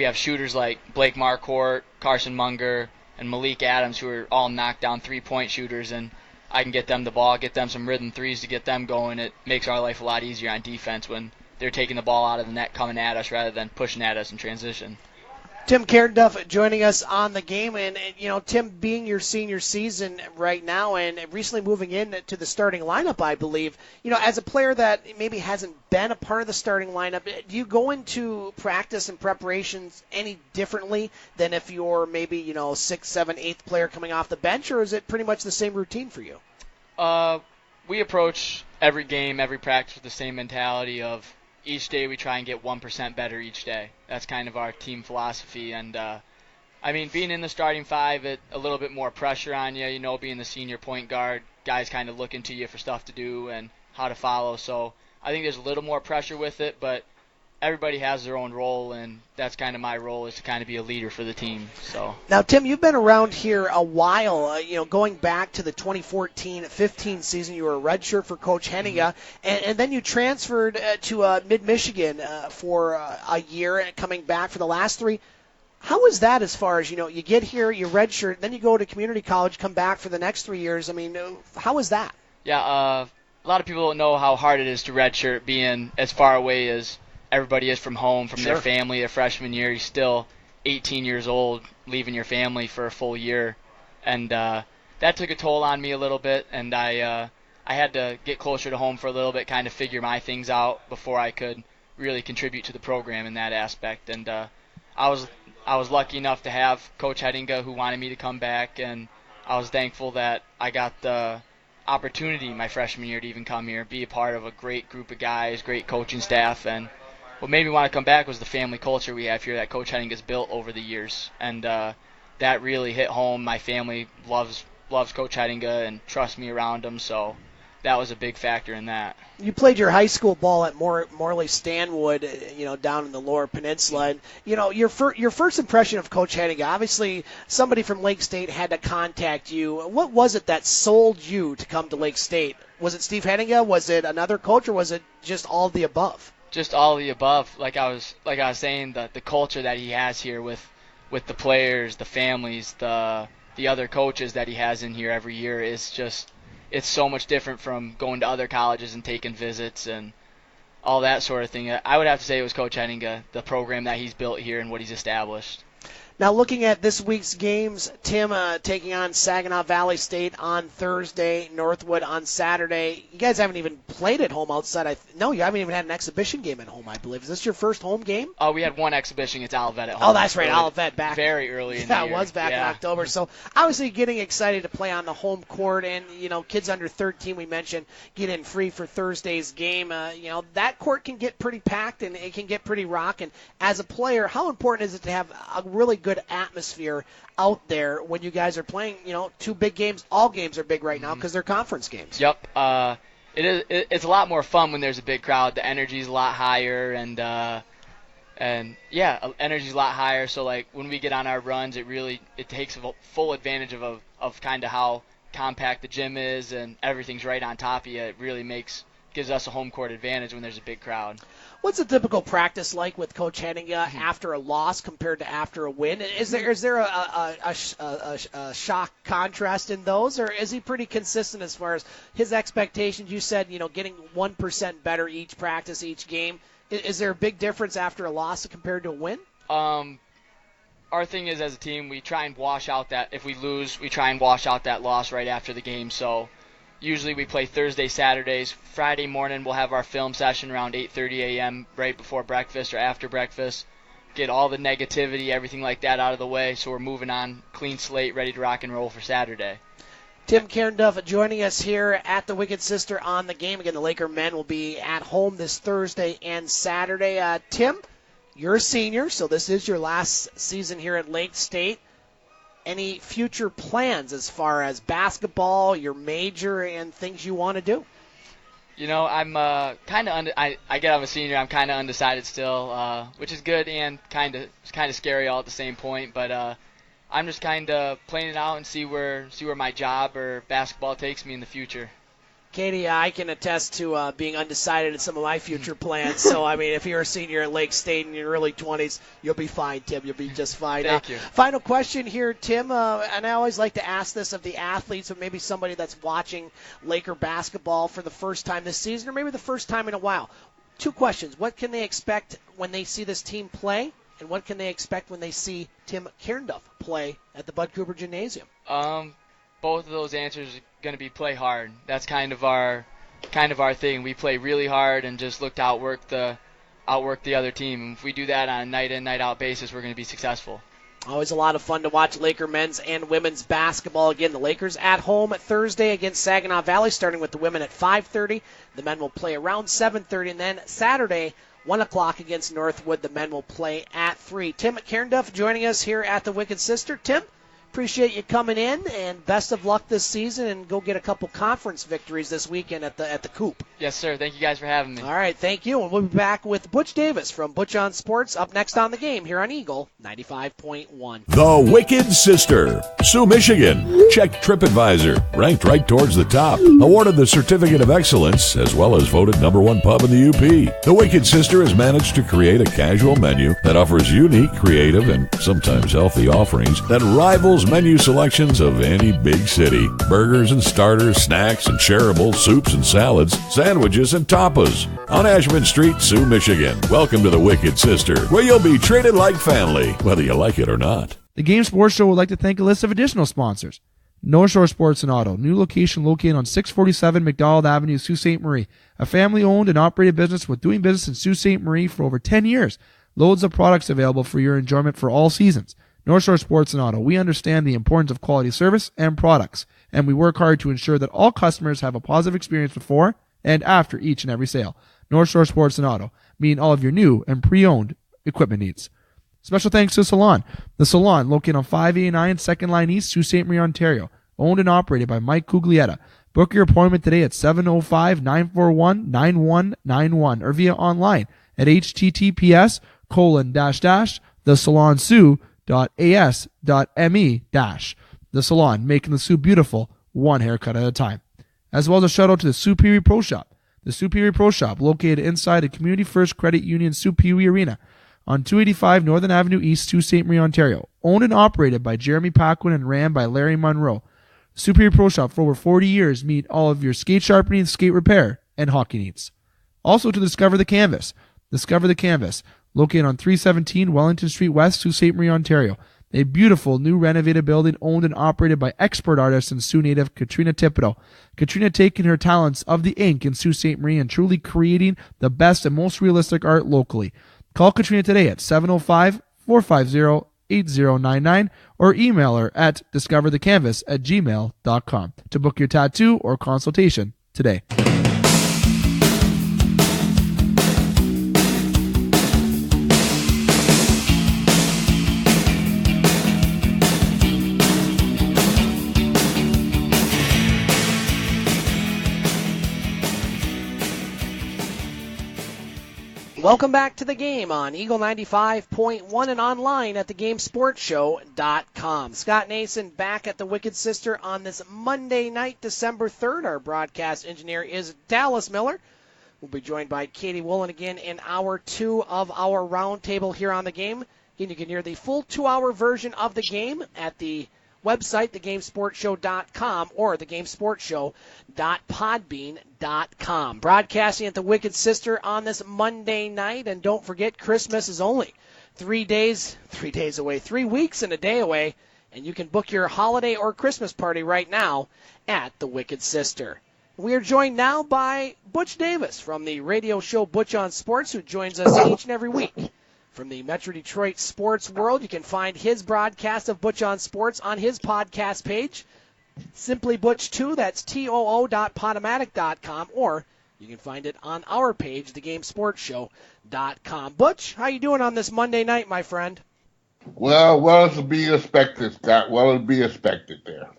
have shooters like Blake Marcourt, Carson Munger, and Malik Adams who are all knockdown 3-point shooters, and I can get them the ball, get them some rhythm threes to get them going. It makes our life a lot easier on defense when they're taking the ball out of the net coming at us rather than pushing at us in transition. Tim Cairnduff joining us on the game. And, Tim, being your senior season right now and recently moving into the starting lineup, I believe, as a player that maybe hasn't been a part of the starting lineup, do you go into practice and preparations any differently than if you're maybe, 6th, 7th, 8th player coming off the bench, or is it pretty much the same routine for you? We approach every game, every practice with the same mentality of each day we try and get 1% better each day. That's kind of our team philosophy. And, being in the starting 5, a little bit more pressure on you, being the senior point guard, guys kind of looking to you for stuff to do and how to follow. So I think there's a little more pressure with it, but everybody has their own role, and that's kind of my role, is to kind of be a leader for the team. So now, Tim, you've been around here a while. Going back to the 2014-15 season, you were a redshirt for Coach Henniga, and then you transferred to Mid-Michigan for a year, and coming back for the last 3. How was that as far as, you get here, you redshirt, then you go to community college, come back for the next 3 years? How was that? Yeah, a lot of people don't know how hard it is to redshirt, being as far away as everybody is from home, from their family. Their freshman year, you're still 18 years old, leaving your family for a full year. And that took a toll on me a little bit, and I had to get closer to home for a little bit, kind of figure my things out before I could really contribute to the program in that aspect. And I was lucky enough to have Coach Henniga who wanted me to come back, and I was thankful that I got the opportunity my freshman year to even come here, be a part of a great group of guys, great coaching staff, and what made me want to come back was the family culture we have here that Coach Henning has built over the years, and that really hit home. My family loves Coach Hedinga and trusts me around him, so that was a big factor in that. You played your high school ball at Morley Stanwood, down in the Lower Peninsula. And, your first impression of Coach Hedinga, obviously somebody from Lake State had to contact you. What was it that sold you to come to Lake State? Was it Steve Hedinga? Was it another coach, or was it just all of the above? Just all of the above. Like I was saying, the culture that he has here with the players, the families, the other coaches that he has in here every year is just, it's so much different from going to other colleges and taking visits and all that sort of thing. I would have to say it was Coach Hedinga, the program that he's built here and what he's established. Now, looking at this week's games, Tim taking on Saginaw Valley State on Thursday, Northwood on Saturday. You guys haven't even played at home outside. No, you haven't even had an exhibition game at home, I believe. Is this your first home game? Oh, we had one exhibition against Olivet at home. Oh, that's right, Olivet back. Very early in the year. Yeah, it was back in October. So, obviously getting excited to play on the home court. And, kids under 13, we mentioned, get in free for Thursday's game. That court can get pretty packed and it can get pretty rocking. As a player, how important is it to have a really good atmosphere out there when you guys are playing, two big games? All games are big right now because they're conference games. Yep. It's a lot more fun when there's a big crowd. The energy's a lot higher, energy's a lot higher. So like when we get on our runs, it takes full advantage of kind of how compact the gym is and everything's right on top of you. It really gives us a home court advantage when there's a big crowd. What's a typical practice like with Coach Hedinga after a loss compared to after a win? Is there a shock contrast in those, or is he pretty consistent as far as his expectations? You said, getting 1% better each practice, each game. Is there a big difference after a loss compared to a win? Our thing is, as a team, we try and wash out that, if we lose, we try and wash out that loss right after the game. So usually we play Thursday, Saturdays. Friday morning we'll have our film session around 8:30 a.m. right before breakfast or after breakfast. Get all the negativity, everything like that out of the way, so we're moving on, clean slate, ready to rock and roll for Saturday. Tim Cairnduff joining us here at the Wicked Sister on the game. Again, the Laker men will be at home this Thursday and Saturday. Tim, you're a senior, so this is your last season here at Lake State. Any future plans as far as basketball, your major, and things you want to do? I'm kind of I get I'm a senior. I'm kind of undecided still, which is good and kind of scary all at the same point. But I'm just kind of playing it out and see where my job or basketball takes me in the future. Katie, I can attest to being undecided in some of my future plans. So, if you're a senior at Lake State in your early 20s, you'll be fine, Tim. You'll be just fine. Thank you. Final question here, Tim, and I always like to ask this of the athletes, or maybe somebody that's watching Laker basketball for the first time this season, or maybe the first time in a while. Two questions. What can they expect when they see this team play, and what can they expect when they see Tim Cairnduff play at the Bud Cooper Gymnasium? Both of those answers are going to be play hard. That's kind of our thing. We play really hard and just look to outwork the other team. And if we do that on a night in, night out basis, we're going to be successful. Always a lot of fun to watch Laker men's and women's basketball. Again, the Lakers at home Thursday against Saginaw Valley, starting with the women at 5:30. The men will play around 7:30, and then Saturday, 1 o'clock against Northwood. The men will play at 3. Tim Cairnduff joining us here at the Wicked Sister. Tim, appreciate you coming in, and best of luck this season, and go get a couple conference victories this weekend at the Coop. Yes, sir. Thank you guys for having me. All right, thank you, and we'll be back with Butch Davis from Butch On Sports up next on the game here on Eagle 95.1. The Wicked Sister, Sioux, Michigan. Check TripAdvisor, ranked right towards the top. Awarded the Certificate of Excellence, as well as voted #1 pub in the UP. The Wicked Sister has managed to create a casual menu that offers unique, creative, and sometimes healthy offerings that rivals menu selections of any big city. Burgers and starters, snacks and shareables, soups and salads, sandwiches and tapas. On Ashmun Street, Sioux, Michigan. Welcome to the Wicked Sister, where you'll be treated like family, whether you like it or not. The Game Sports Show would like to thank a list of additional sponsors. North Shore Sports and Auto, new location located on 647 McDonald Avenue, Sault Ste. Marie. A family-owned and operated business with doing business in Sault Ste. Marie for over 10 years. Loads of products available for your enjoyment for all seasons. North Shore Sports and Auto, we understand the importance of quality service and products, and we work hard to ensure that all customers have a positive experience before and after each and every sale. North Shore Sports and Auto, meeting all of your new and pre-owned equipment needs. Special thanks to Salon. The Salon, located on 589 2nd Line East, Sault Ste. Marie, Ontario. Owned and operated by Mike Cuglietta. Book your appointment today at 705-941-9191 or via online at https://thesalonsoo.as.me-. The Salon, making the Sioux beautiful, one haircut at a time. As well as a shout out to the Superior Pro Shop. The Superior Pro Shop, located inside the Community First Credit Union Superior Arena on 285 Northern Avenue East, Sault Ste. Marie, Ontario. Owned and operated by Jeremy Paquin and ran by Larry Monroe. Superior Pro Shop, for over 40 years, meet all of your skate sharpening, skate repair, and hockey needs. Also to Discover the Canvas. Discover the Canvas, located on 317 Wellington Street West, Sault Ste. Marie, Ontario. A beautiful, new renovated building owned and operated by expert artist and Sioux native Katrina Thibodeau. Katrina taking her talents of the ink in Sault Ste. Marie and truly creating the best and most realistic art locally. Call Katrina today at 705-450-8099 or email her at discoverthecanvas@gmail.com to book your tattoo or consultation today. Welcome back to the game on Eagle 95.1 and online at thegamesportshow.com. Scott Nason back at the Wicked Sister on this Monday night, December 3rd. Our broadcast engineer is Dallas Miller. We'll be joined by Katie Wollan again in hour 2 of our roundtable here on the game. Again, you can hear the full 2-hour version of the game at the website, thegamesportshow.com, or thegamesportshow.podbean.com. Broadcasting at the Wicked Sister on this Monday night, and don't forget, Christmas is only 3 weeks and a day away, and you can book your holiday or Christmas party right now at the Wicked Sister. We are joined now by Butch Davis from the radio show Butch On Sports, who joins us each and every week. From the Metro Detroit sports world, you can find his broadcast of Butch On Sports on his podcast page, Simply Butch2, that's too.podomatic.com, or you can find it on our page, thegamesportshow.com. Butch, how you doing on this Monday night, my friend? Well, it's to be expected, Scott. Well, it'll be expected there.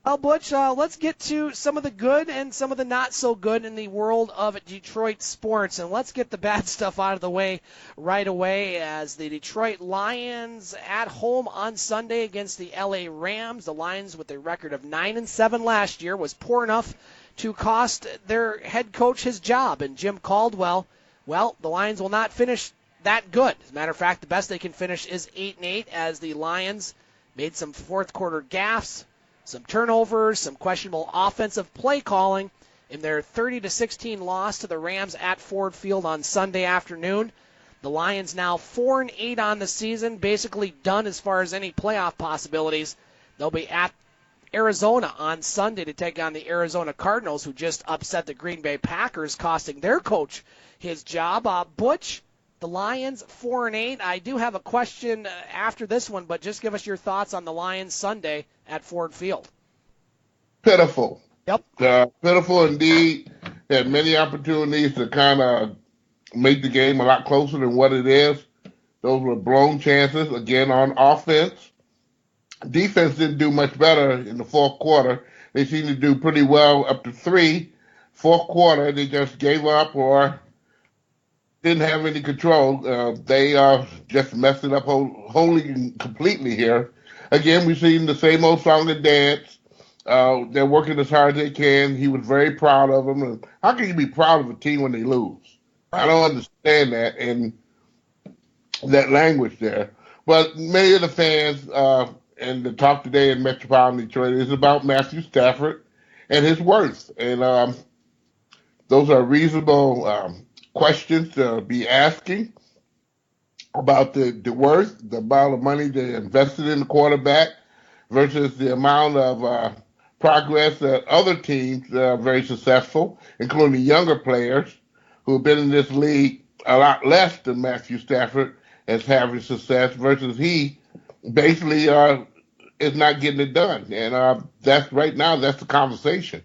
Well, Butch, let's get to some of the good and some of the not so good in the world of Detroit sports. And let's get the bad stuff out of the way right away, as the Detroit Lions at home on Sunday against the LA Rams. The Lions, with a record of 9-7 last year, was poor enough to cost their head coach his job. And Jim Caldwell, well, the Lions will not finish that good. As a matter of fact, the best they can finish is 8-8, as the Lions made some fourth quarter gaffes, some turnovers, some questionable offensive play calling in their 30-16 loss to the Rams at Ford Field on Sunday afternoon. The Lions now 4-8 on the season, basically done as far as any playoff possibilities. They'll be at Arizona on Sunday to take on the Arizona Cardinals, who just upset the Green Bay Packers, costing their coach his job. Butch, the Lions 4-8. I do have a question after this one, but just give us your thoughts on the Lions Sunday at Ford Field. Pitiful. Yep. Pitiful indeed. Had many opportunities to kind of make the game a lot closer than what it is. Those were blown chances, again, on offense. Defense didn't do much better in the fourth quarter. They seemed to do pretty well up to 3. Fourth quarter, they just gave up or didn't have any control. They just messed it up wholly and completely here. Again, we've seen the same old song and dance. They're working as hard as they can. He was very proud of them. And how can you be proud of a team when they lose? I don't understand that and that language there. But many of the fans and the talk today in Metropolitan Detroit is about Matthew Stafford and his worth. And those are reasonable questions to be asking about the worth, the amount of money they invested in the quarterback versus the amount of progress that other teams that are very successful, including younger players who have been in this league a lot less than Matthew Stafford, as having success versus he basically is not getting it done. And that's right now, that's the conversation.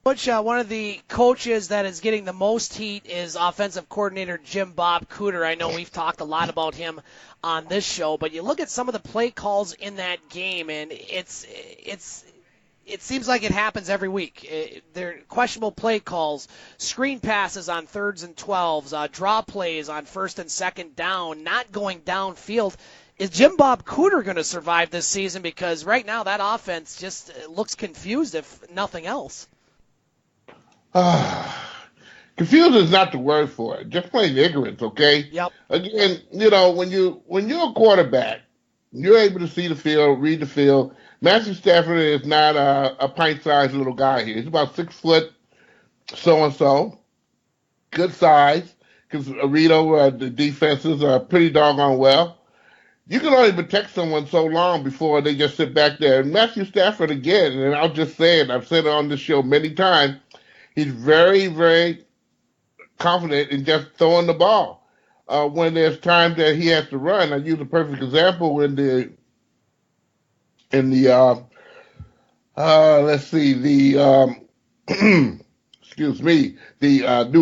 Butch, one of the coaches that is getting the most heat is offensive coordinator Jim Bob Cooter. I know we've talked a lot about him on this show, but you look at some of the play calls in that game, and it seems like it happens every week. They're questionable play calls, screen passes on 3rds and 12s, draw plays on 1st and 2nd down, not going downfield. Is Jim Bob Cooter going to survive this season? Because right now that offense just looks confused, if nothing else. Confused is not the word for it. Just plain ignorance, okay? Yep. Again, when you're a quarterback, you're able to see the field, read the field. Matthew Stafford is not a pint-sized little guy here. He's about 6 foot so-and-so. Good size. Because read over the defenses pretty doggone well. You can only protect someone so long before they just sit back there. And Matthew Stafford, again, and I'll just say it, I've said it on this show many times, he's very, very confident in just throwing the ball. When there's times that he has to run, I use a perfect example in the New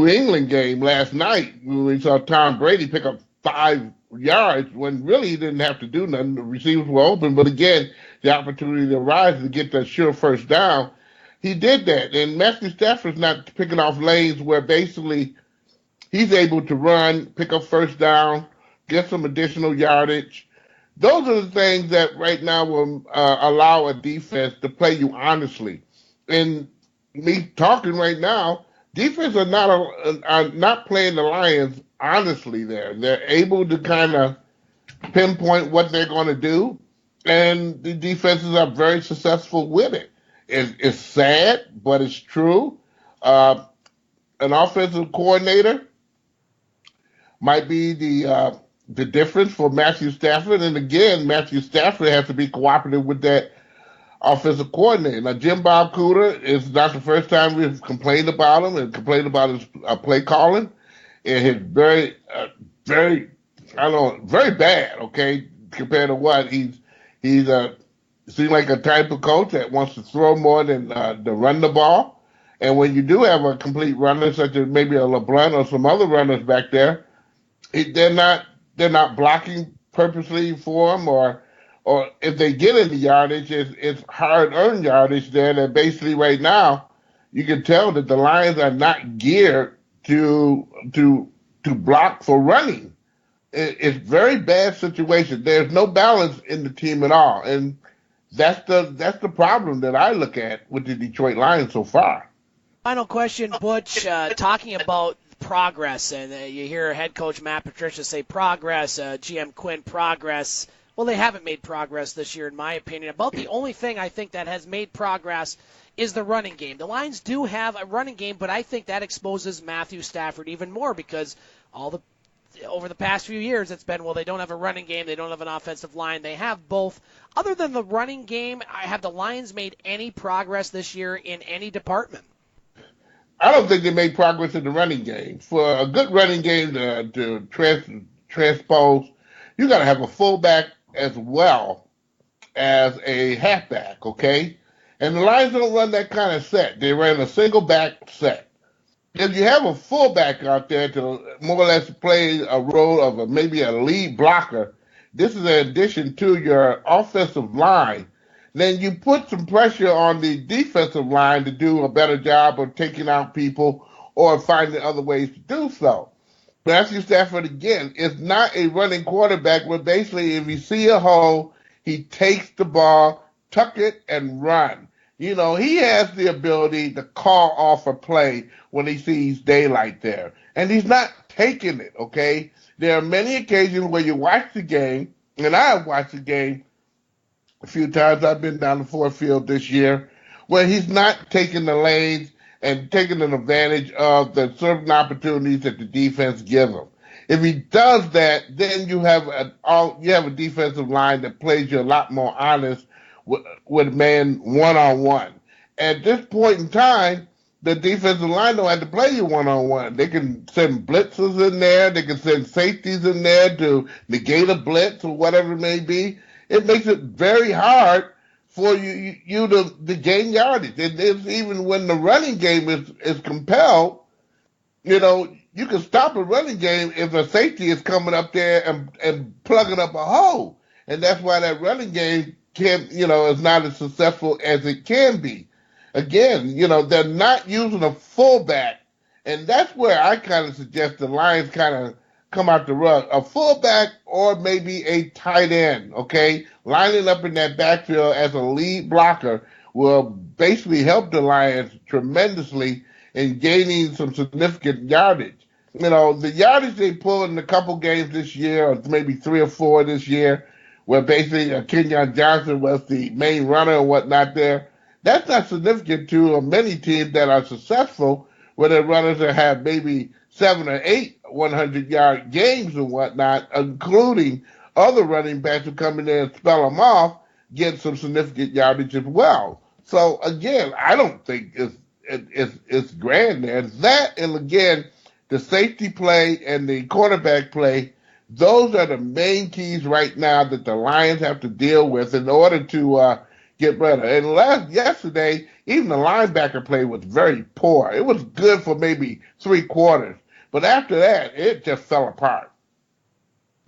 England game last night, when we saw Tom Brady pick up 5 yards when really he didn't have to do nothing. The receivers were open, but again, the opportunity arises to get that sure first down. He did that, and Matthew Stafford's not picking off lanes where basically he's able to run, pick up first down, get some additional yardage. Those are the things that right now will allow a defense to play you honestly. And me talking right now, defense are not playing the Lions honestly there. They're able to kind of pinpoint what they're going to do, and the defenses are very successful with it. It's sad, but it's true. An offensive coordinator might be the difference for Matthew Stafford. And again, Matthew Stafford has to be cooperative with that offensive coordinator. Now, Jim Bob Cooter is not the first time we've complained about him and complained about his play calling. And his very bad, okay, compared to what he's seems like a type of coach that wants to throw more than to run the ball. And when you do have a complete runner, such as maybe a LeBron or some other runners back there, they're not blocking purposely for him, or if they get in the yardage, it's hard-earned yardage there. That basically right now you can tell that the Lions are not geared to block for running. It's very bad situation. There's no balance in the team at all, and that's the problem that I look at with the Detroit Lions so far. Final question, Butch, talking about progress, and you hear head coach Matt Patricia say progress, GM Quinn progress. Well, they haven't made progress this year, in my opinion. About the only thing I think that has made progress is the running game. The Lions do have a running game, but I think that exposes Matthew Stafford even more because over the past few years, it's been, well, they don't have a running game, they don't have an offensive line. They have both. Other than the running game, have the Lions made any progress this year in any department? I don't think they made progress in the running game. For a good running game to transpose, you got to have a fullback as well as a halfback, okay? And the Lions don't run that kind of set. They run a single back set. If you have a fullback out there to more or less play a role of maybe a lead blocker, this is an addition to your offensive line, then you put some pressure on the defensive line to do a better job of taking out people or finding other ways to do so. Matthew Stafford, again, is not a running quarterback where basically if you see a hole, he takes the ball, tuck it, and run. You know, he has the ability to call off a play when he sees daylight there. And he's not taking it, okay? There are many occasions where you watch the game, and I have watched the game a few times. I've been down the Ford Field this year, where he's not taking the lanes and taking an advantage of the certain opportunities that the defense gives him. If he does that, then you have a defensive line that plays you a lot more honest with man one-on-one. At this point in time, the defensive line don't have to play you one-on-one. They can send blitzers in there. They can send safeties in there to negate a blitz or whatever it may be. It makes it very hard for you to gain yardage. And it's even when the running game is compelled, you know, you can stop a running game if a safety is coming up there and plugging up a hole. And that's why that running game is not as successful as it can be. Again, you know, they're not using a fullback. And that's where I kind of suggest the Lions kind of come out the rug. A fullback or maybe a tight end, okay? Lining up in that backfield as a lead blocker will basically help the Lions tremendously in gaining some significant yardage. You know, the yardage they pulled in a couple games this year, or maybe 3 or 4 this year, where basically Kenyon Johnson was the main runner and whatnot there, that's not significant to many teams that are successful, where their runners have maybe 7 or 8 100-yard games and whatnot, including other running backs who come in there and spell them off, get some significant yardage as well. So, again, I don't think it's grand there. That, and again, the safety play and the quarterback play, those are the main keys right now that the Lions have to deal with in order to get better. And yesterday, even the linebacker play was very poor. It was good for maybe 3 quarters. But after that, it just fell apart.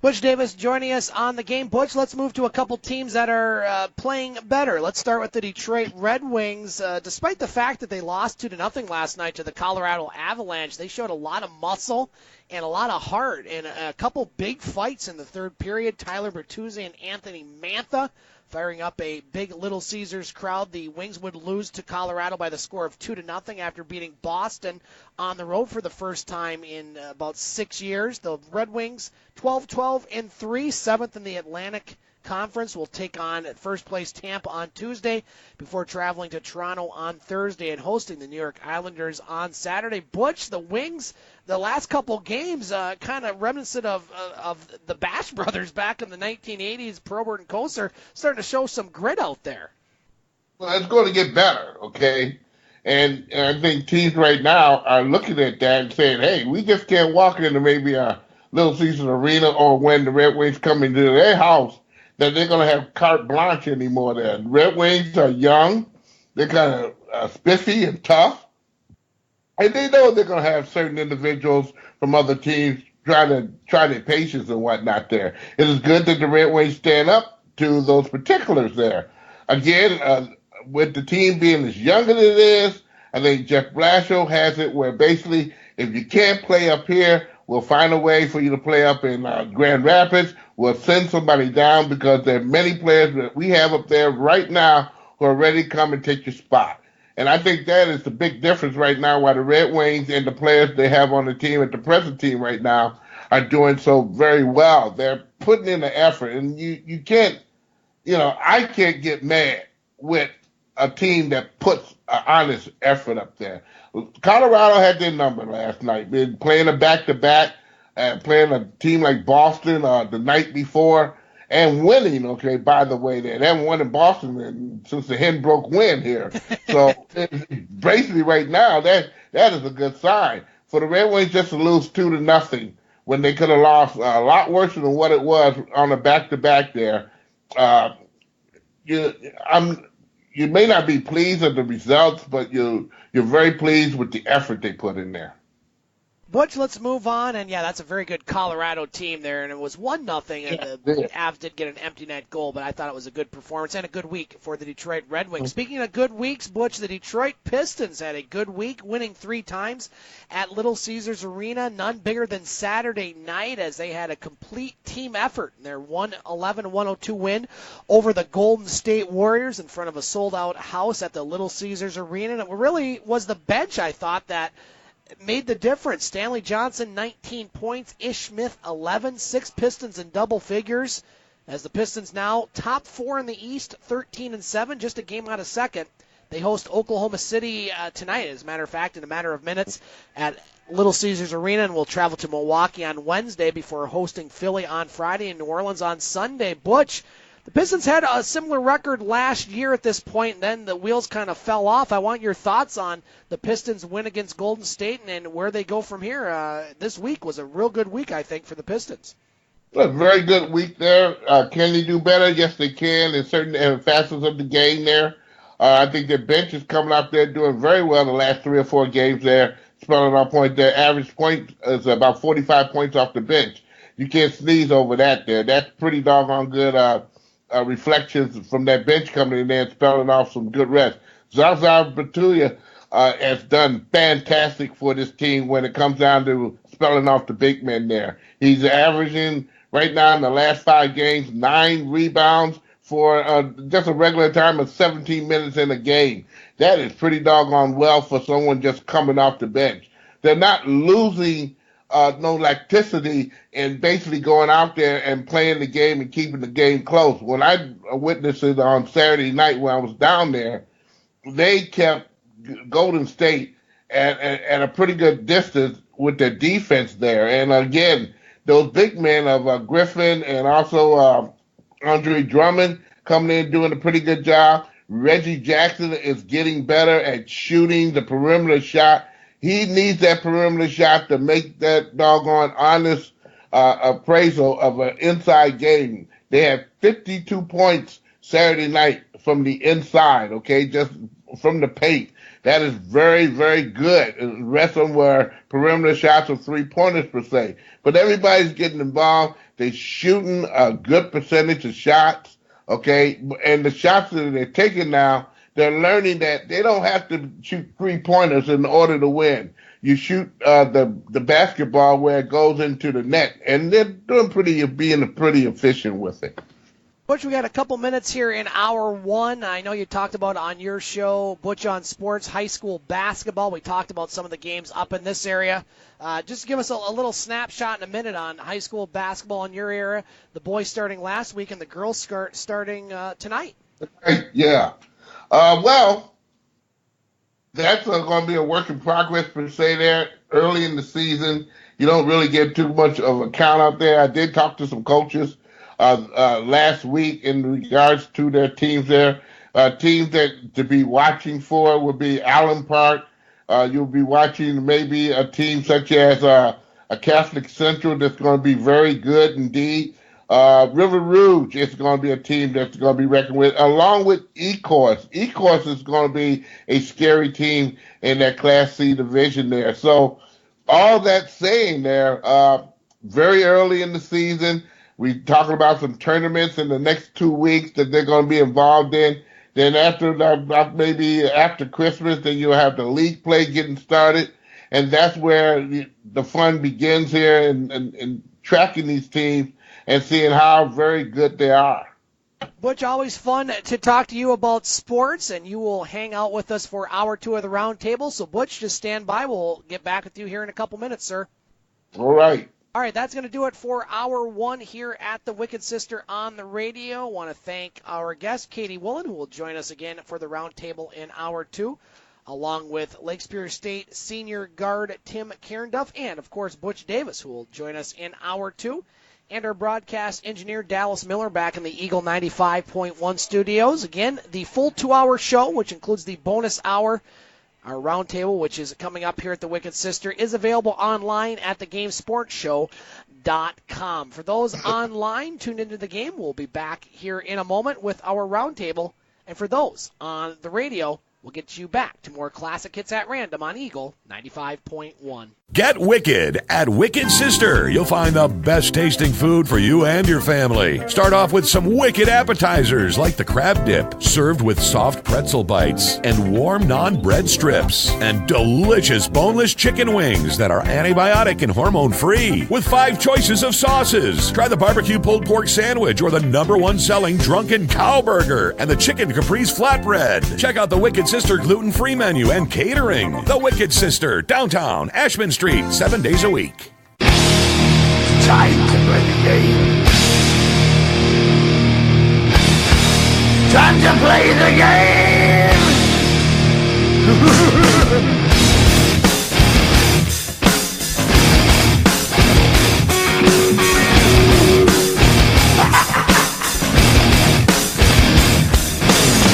Butch Davis joining us on the game. Butch, let's move to a couple teams that are playing better. Let's start with the Detroit Red Wings. Despite the fact that they lost 2-0 last night to the Colorado Avalanche, they showed a lot of muscle and a lot of heart in a couple big fights in the third period. Tyler Bertuzzi and Anthony Mantha firing up a big Little Caesars crowd. The Wings would lose to Colorado by the score of 2-0 after beating Boston on the road for the first time in about 6 years. The Red Wings 12-12-3, 7th in the Atlantic Conference, will take on at first place Tampa on Tuesday before traveling to Toronto on Thursday and hosting the New York Islanders on Saturday. Butch, the Wings, the last couple games kind of reminiscent of the Bash Brothers back in the 1980s, Probert and Kosar, starting to show some grit out there. Well, it's going to get better, okay? And I think teams right now are looking at that and saying, hey, we just can't walk into maybe a Little Caesars Arena or when the Red Wings come into their house that they're going to have carte blanche anymore there. The Red Wings are young. They're kind of spiffy and tough. And they know they're going to have certain individuals from other teams try their patience and whatnot there. It is good that the Red Wings stand up to those particulars there. Again, with the team being as young as it is, I think Jeff Blashill has it where basically if you can't play up here, we'll find a way for you to play up in Grand Rapids. We'll send somebody down because there are many players that we have up there right now who are ready to come and take your spot. And I think that is the big difference right now why the Red Wings and the players they have on the team at the present team right now are doing so very well. They're putting in the effort. And you can't, I can't get mad with a team that puts an honest effort up there. Colorado had their number last night. Been playing a back-to-back, playing a team like Boston the night before, and winning, okay, by the way, they haven't won in Boston since the Henbrook win here. So basically right now, that is a good sign. For the Red Wings just to lose 2-0 when they could have lost a lot worse than what it was on the back-to-back there, you may not be pleased with the results, but you're very pleased with the effort they put in there. Butch, let's move on. And, yeah, that's a very good Colorado team there. And it was 1-0. And the Avs did get an empty net goal, but I thought it was a good performance and a good week for the Detroit Red Wings. Speaking of good weeks, Butch, the Detroit Pistons had a good week, winning 3 times at Little Caesars Arena. None bigger than Saturday night as they had a complete team effort in their 111-102 win over the Golden State Warriors in front of a sold-out house at the Little Caesars Arena. And it really was the bench, I thought, that made the difference. Stanley Johnson, 19 points. Ish Smith, 11. 6 Pistons in double figures. As the Pistons now top 4 in the East, 13-7, just a game out of second. They host Oklahoma City tonight, as a matter of fact, in a matter of minutes at Little Caesars Arena, and will travel to Milwaukee on Wednesday before hosting Philly on Friday and New Orleans on Sunday. Butch, the Pistons had a similar record last year at this point, and then the wheels kind of fell off. I want your thoughts on the Pistons' win against Golden State and where they go from here. This week was a real good week, I think, for the Pistons. A very good week there. Can they do better? Yes, they can in certain facets of the game there. I think their bench is coming out there doing very well the last 3 or 4 games there, spelling our point. Their average point is about 45 points off the bench. You can't sneeze over that there. That's pretty doggone good reflections from that bench coming in there and spelling off some good rest. Zaza Batulia has done fantastic for this team when it comes down to spelling off the big men there. He's averaging right now in the last 5 games 9 rebounds for just a regular time of 17 minutes in a game. That is pretty doggone well for someone just coming off the bench. They're not losing no electricity and basically going out there and playing the game and keeping the game close. When I witnessed it on Saturday night when I was down there, they kept Golden State at a pretty good distance with their defense there. And again, those big men of Griffin and also Andre Drummond coming in doing a pretty good job. Reggie Jackson is getting better at shooting the perimeter shot. He needs that perimeter shot to make that doggone honest appraisal of an inside game. They had 52 points Saturday night from the inside, okay, just from the paint. That is very, very good. The rest of them were perimeter shots of 3-pointers per se. But everybody's getting involved. They're shooting a good percentage of shots, okay? And the shots that they're taking now, they're learning that they don't have to shoot 3-pointers in order to win. You shoot the basketball where it goes into the net. And they're being pretty efficient with it. Butch, we got a couple minutes here in hour 1. I know you talked about on your show, Butch on Sports, high school basketball. We talked about some of the games up in this area. Just give us a little snapshot in a minute on high school basketball in your area. The boys starting last week and the girls starting tonight. Yeah. Well, that's going to be a work in progress per se there. Early in the season, you don't really get too much of a count out there. I did talk to some coaches last week in regards to their teams there. Teams that to be watching for would be Allen Park. You'll be watching maybe a team such as a Catholic Central that's going to be very good indeed. River Rouge is going to be a team that's going to be reckoned with, along with Ecorse. Ecorse is going to be a scary team in that Class C division there. So all that saying there, very early in the season, we're talking about some tournaments in the next 2 weeks that they're going to be involved in. Then after that, maybe after Christmas, then you'll have the league play getting started. And that's where the fun begins here in tracking these teams and seeing how very good they are. Butch, always fun to talk to you about sports, and you will hang out with us for hour 2 of the round table. So, Butch, just stand by. We'll get back with you here in a couple minutes, sir. All right. All right, that's going to do it for hour 1 here at the Wicked Sister on the radio. I want to thank our guest, Katie Wollan, who will join us again for the roundtable in hour 2, along with Lake Superior State senior guard Tim Cairnduff, and, of course, Butch Davis, who will join us in hour 2, and our broadcast engineer, Dallas Miller, back in the Eagle 95.1 studios. Again, the full 2-hour show, which includes the bonus hour, our roundtable, which is coming up here at the Wicked Sister, is available online at thegamesportshow.com. For those online tuned into the game, we'll be back here in a moment with our roundtable. And for those on the radio, we'll get you back to more classic hits at random on Eagle 95.1. Get wicked at Wicked Sister. You'll find the best tasting food for you and your family. Start off with some wicked appetizers like the crab dip, served with soft pretzel bites and warm non-bread strips, and delicious boneless chicken wings that are antibiotic and hormone-free with 5 choices of sauces. Try the barbecue pulled pork sandwich or the #1 selling drunken cow burger and the chicken caprese flatbread. Check out the Wicked Sister gluten-free menu and catering. The Wicked Sister, downtown Ashmun Street, 7 days a week. Time to play the game. Time to play the game.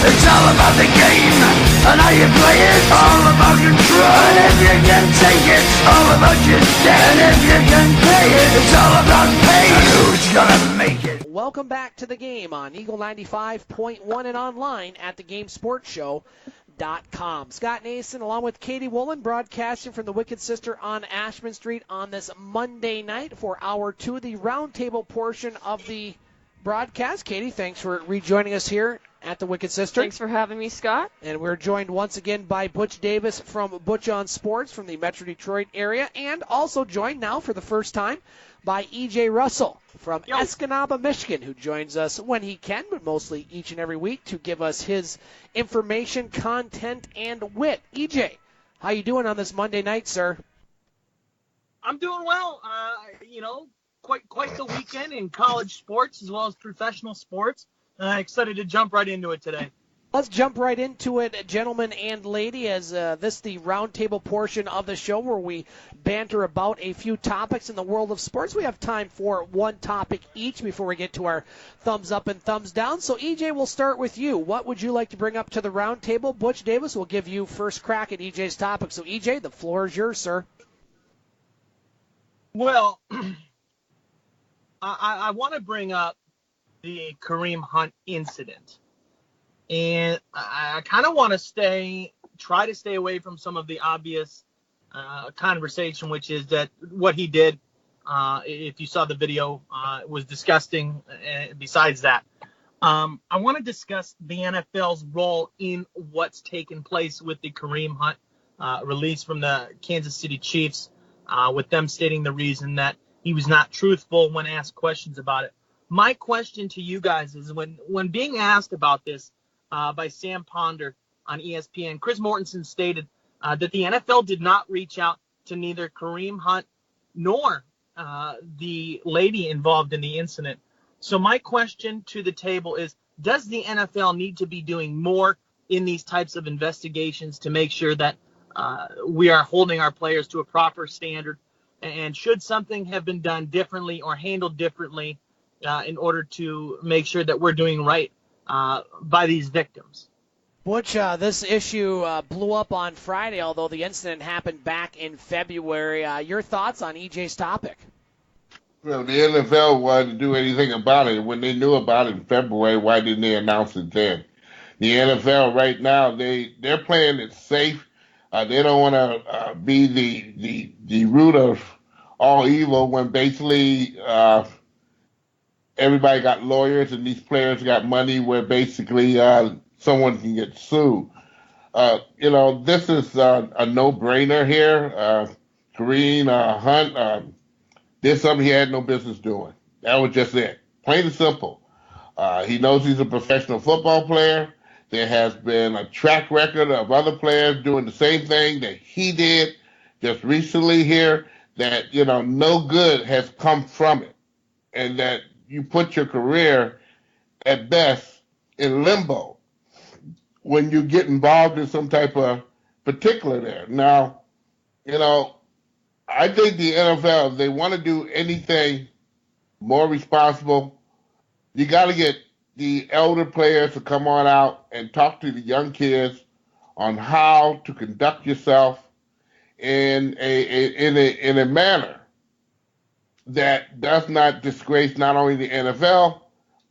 It's all about the game and how you play it. All about control, and if you can take it, all about your step. And if you can pay it, it's all about pay. And who's welcome back to the game on Eagle 95.1 and online at thegamesportshow.com. Scott Nason along with Katie Wollan broadcasting from the Wicked Sister on Ashmun Street on this Monday night for Hour 2, the roundtable portion of the broadcast. Katie, thanks for rejoining us here at the Wicked Sister. Thanks for having me, Scott. And we're joined once again by Butch Davis from Butch On Sports from the Metro Detroit area, and also joined now for the first time by E.J. Russell from Escanaba, Michigan, who joins us when he can, but mostly each and every week to give us his information, content, and wit. E.J., how you doing on this Monday night, sir? I'm doing well. Quite the weekend in college sports as well as professional sports. Excited to jump right into it today. Let's jump right into it, gentlemen and lady, as this is the roundtable portion of the show where we banter about a few topics in the world of sports. We have time for one topic each before we get to our thumbs up and thumbs down. So, EJ, we'll start with you. What would you like to bring up to the roundtable? Butch Davis will give you first crack at EJ's topic. So, EJ, the floor is yours, sir. Well, I want to bring up the Kareem Hunt incident. And I kind of want to try to stay away from some of the obvious conversation, which is that what he did, if you saw the video, was disgusting. Besides that, I want to discuss the NFL's role in what's taken place with the Kareem Hunt release from the Kansas City Chiefs, with them stating the reason that he was not truthful when asked questions about it. My question to you guys is when being asked about this by Sam Ponder on ESPN, Chris Mortensen stated that the NFL did not reach out to neither Kareem Hunt nor the lady involved in the incident. So my question to the table is, does the NFL need to be doing more in these types of investigations to make sure that we are holding our players to a proper standard? And should something have been done differently or handled differently in order to make sure that we're doing right by these victims? Butch, this issue blew up on Friday, although the incident happened back in February. Your thoughts on EJ's topic? Well, the NFL wanted to do anything about it. When they knew about it in February, why didn't they announce it then? The NFL right now, they're playing it safe. They don't want to be the root of all evil when basically everybody got lawyers and these players got money where basically someone can get sued. This is a no-brainer here. Kareem Hunt did something he had no business doing. That was just it. Plain and simple. He knows he's a professional football player. There has been a track record of other players doing the same thing that he did just recently here, that, no good has come from it. And that you put your career, at best, in limbo when you get involved in some type of particular there. Now, I think the NFL, if they want to do anything more responsible, you got to get the elder players to come on out and talk to the young kids on how to conduct yourself in a manner that does not disgrace not only the NFL,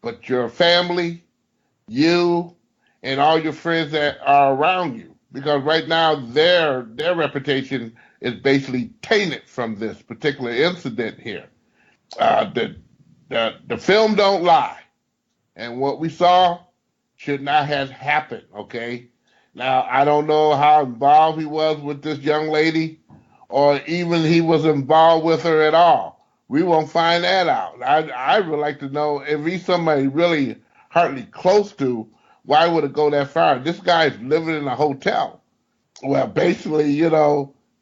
but your family, you, and all your friends that are around you. Because right now their reputation is basically tainted from this particular incident here. The film don't lie. And what we saw should not have happened, okay? Now, I don't know how involved he was with this young lady, or even he was involved with her at all. We won't find that out. I would like to know if he's somebody really hardly close to, why would it go that far? This guy's living in a hotel. Well, basically,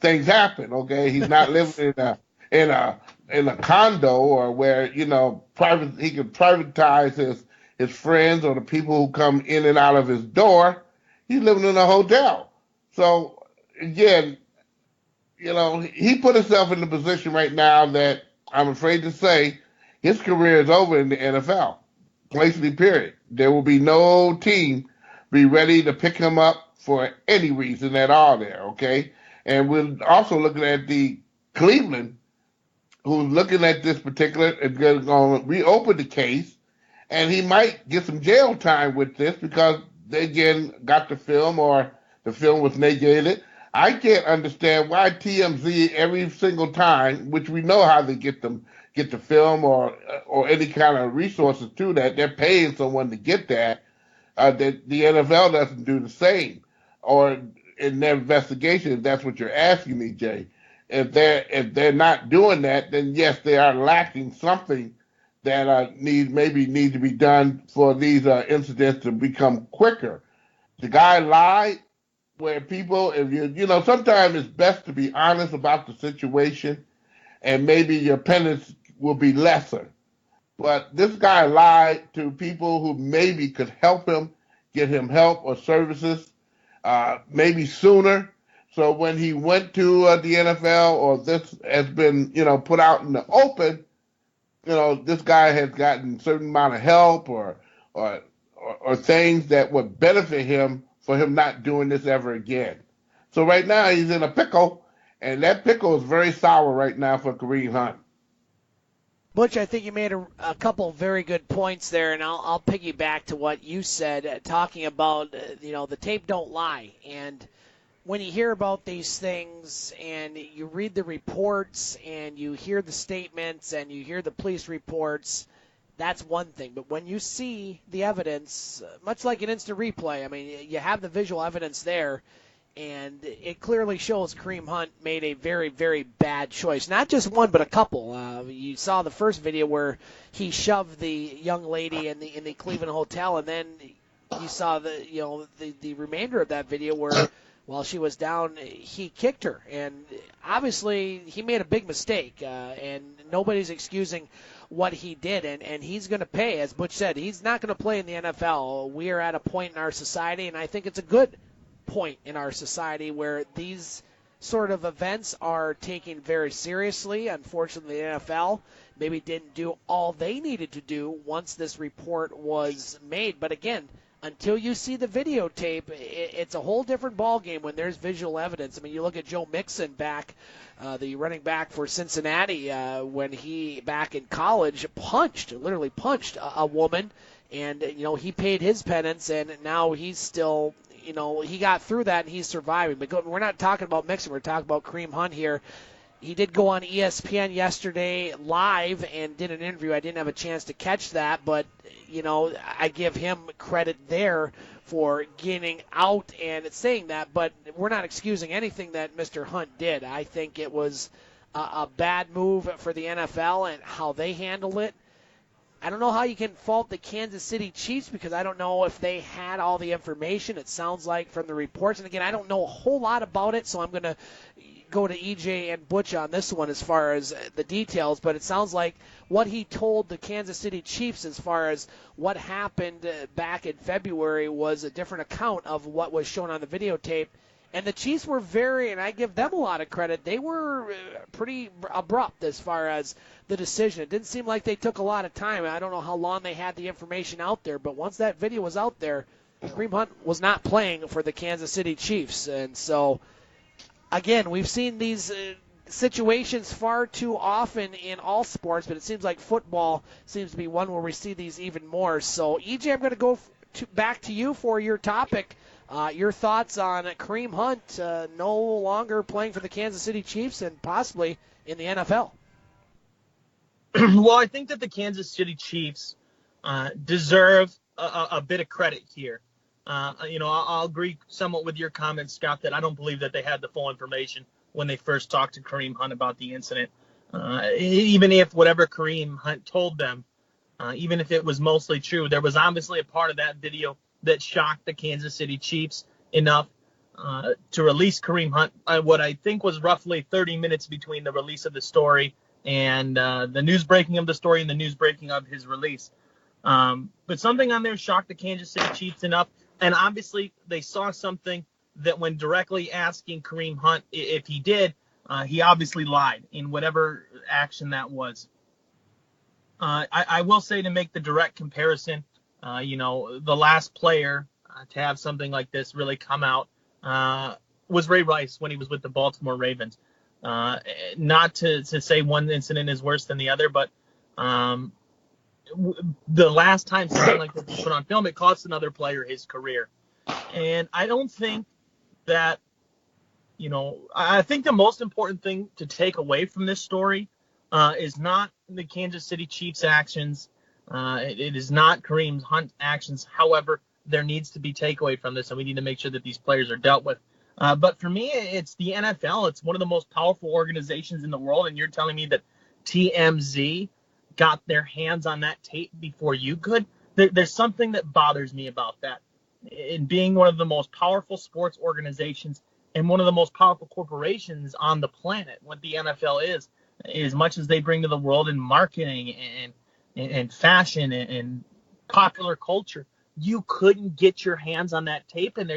things happen, okay? He's not living in a condo or where, he can privatize his friends or the people who come in and out of his door. He's living in a hotel. So, again, he put himself in the position right now that I'm afraid to say his career is over in the NFL. Plainly, period. There will be no team be ready to pick him up for any reason at all there, okay? And we're also looking at the Cleveland, who's looking at this particular and going to reopen the case And he might get some jail time with this because they again got the film or the film was negated. I can't understand why TMZ every single time, which we know how they get the film or any kind of resources to that, they're paying someone to get that. That the NFL doesn't do the same, or in their investigation, if that's what you're asking me, Jay. If they're not doing that, then yes, they are lacking something that needs to be done for these incidents to become quicker. The guy lied. Where people, if you know, sometimes it's best to be honest about the situation, and maybe your penance will be lesser. But this guy lied to people who maybe could help him, get him help or services, maybe sooner. So when he went to the NFL, or this has been, put out in the open, this guy has gotten a certain amount of help or things that would benefit him for him not doing this ever again. So right now he's in a pickle, and that pickle is very sour right now for Kareem Hunt. Butch, I think you made a couple very good points there, and I'll piggyback to what you said, talking about, the tape don't lie. And when you hear about these things and you read the reports and you hear the statements and you hear the police reports, that's one thing. But when you see the evidence, much like an instant replay, I mean, you have the visual evidence there, and it clearly shows Kareem Hunt made a very, very bad choice. Not just one, but a couple. You saw the first video where he shoved the young lady in the Cleveland hotel, and then you saw the remainder of that video where, while she was down, he kicked her. And obviously he made a big mistake, and nobody's excusing what he did, and he's going to pay. As Butch said, he's not going to play in the NFL. We are at a point in our society, and I think it's a good point in our society where these sort of events are taken very seriously. Unfortunately, the NFL maybe didn't do all they needed to do once this report was made. But again, until you see the videotape, it's a whole different ballgame when there's visual evidence. I mean, you look at Joe Mixon back, the running back for Cincinnati, when he, back in college, literally punched a woman, and, he paid his penance, and now he's still, he got through that and he's surviving. But we're not talking about Mixon, we're talking about Kareem Hunt here. He did go on ESPN yesterday live and did an interview. I didn't have a chance to catch that, but, I give him credit there for getting out and saying that. But we're not excusing anything that Mr. Hunt did. I think it was a bad move for the NFL and how they handled it. I don't know how you can fault the Kansas City Chiefs, because I don't know if they had all the information. It sounds like from the reports. And, again, I don't know a whole lot about it, so I'm going to go to EJ and Butch on this one as far as the details, but it sounds like what he told the Kansas City Chiefs as far as what happened back in February was a different account of what was shown on the videotape. And the Chiefs were and I give them a lot of credit, they were pretty abrupt as far as the decision. It didn't seem like they took a lot of time. I don't know how long they had the information out there, but once that video was out there, Kareem Hunt was not playing for the Kansas City Chiefs. And so, again, we've seen these situations far too often in all sports, but it seems like football seems to be one where we see these even more. So, EJ, I'm going to go back to you for your topic. Your thoughts on Kareem Hunt no longer playing for the Kansas City Chiefs and possibly in the NFL? Well, I think that the Kansas City Chiefs deserve a bit of credit here. I'll agree somewhat with your comments, Scott, that I don't believe that they had the full information when they first talked to Kareem Hunt about the incident. Even if whatever Kareem Hunt told them, even if it was mostly true, there was obviously a part of that video that shocked the Kansas City Chiefs enough to release Kareem Hunt, what I think was roughly 30 minutes between the release of the story and the news breaking of the story and the news breaking of his release. But something on there shocked the Kansas City Chiefs enough. And obviously, they saw something that when directly asking Kareem Hunt if he did, he obviously lied in whatever action that was. I will say, to make the direct comparison, the last player to have something like this really come out was Ray Rice when he was with the Baltimore Ravens. Not to say one incident is worse than the other, but the last time something like this was put on film, it cost another player his career. And I don't think that, I think the most important thing to take away from this story is not the Kansas City Chiefs' actions. It is not Kareem Hunt's actions. However, there needs to be takeaway from this, and we need to make sure that these players are dealt with. But for me, it's the NFL. It's one of the most powerful organizations in the world, and you're telling me that TMZ got their hands on that tape before you could? There's something that bothers me about that. In being one of the most powerful sports organizations and one of the most powerful corporations on the planet, what the NFL is, as much as they bring to the world in marketing and fashion and popular culture, you couldn't get your hands on that tape. And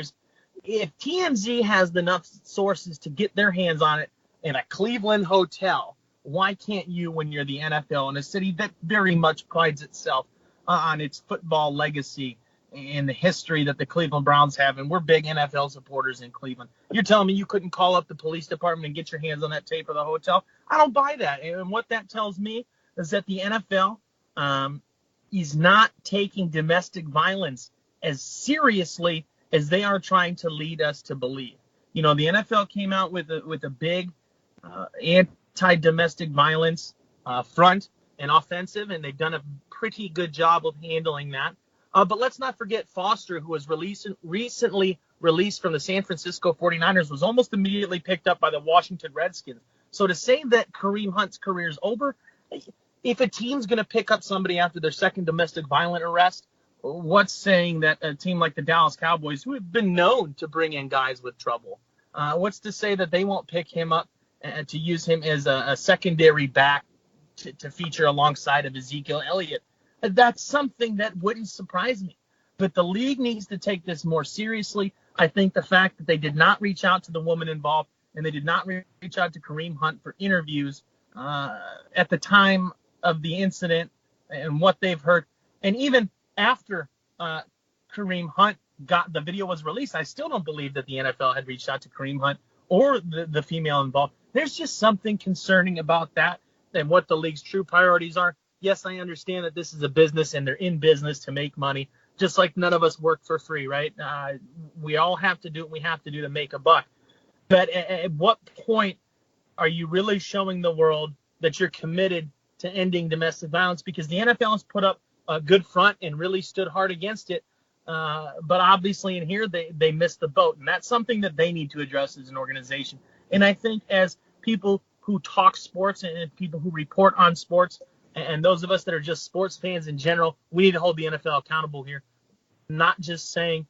if TMZ has enough sources to get their hands on it in a Cleveland hotel, why can't you when you're the NFL in a city that very much prides itself on its football legacy and the history that the Cleveland Browns have? And we're big NFL supporters in Cleveland. You're telling me you couldn't call up the police department and get your hands on that tape of the hotel? I don't buy that. And what that tells me is that the NFL is not taking domestic violence as seriously as they are trying to lead us to believe. The NFL came out with a big anti-domestic violence front and offensive, and they've done a pretty good job of handling that. But let's not forget Foster, who was recently released from the San Francisco 49ers, was almost immediately picked up by the Washington Redskins. So to say that Kareem Hunt's career is over, if a team's going to pick up somebody after their second domestic violent arrest, what's saying that a team like the Dallas Cowboys, who have been known to bring in guys with trouble, what's to say that they won't pick him up to use him as a secondary back to feature alongside of Ezekiel Elliott? That's something that wouldn't surprise me. But the league needs to take this more seriously. I think the fact that they did not reach out to the woman involved and they did not reach out to Kareem Hunt for interviews at the time of the incident and what they've heard, and even after Kareem Hunt the video was released, I still don't believe that the NFL had reached out to Kareem Hunt or the female involved. There's just something concerning about that and what the league's true priorities are. Yes, I understand that this is a business and they're in business to make money, just like none of us work for free, right? We all have to do what we have to do to make a buck. But at what point are you really showing the world that you're committed to ending domestic violence? Because the NFL has put up a good front and really stood hard against it. But obviously in here, they missed the boat. And that's something that they need to address as an organization. And I think as people who talk sports and people who report on sports, and those of us that are just sports fans in general, we need to hold the NFL accountable here, not just saying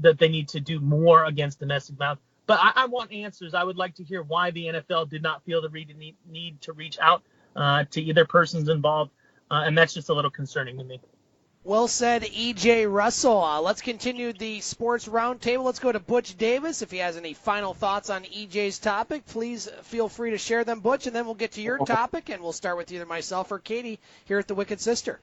that they need to do more against domestic violence. But I want answers. I would like to hear why the NFL did not feel the need to reach out to either persons involved, and that's just a little concerning to me. Well said, E.J. Russell. Let's continue the sports roundtable. Let's go to Butch Davis. If he has any final thoughts on E.J.'s topic, please feel free to share them, Butch, and then we'll get to your topic, and we'll start with either myself or Katie here at the Wicked Sister.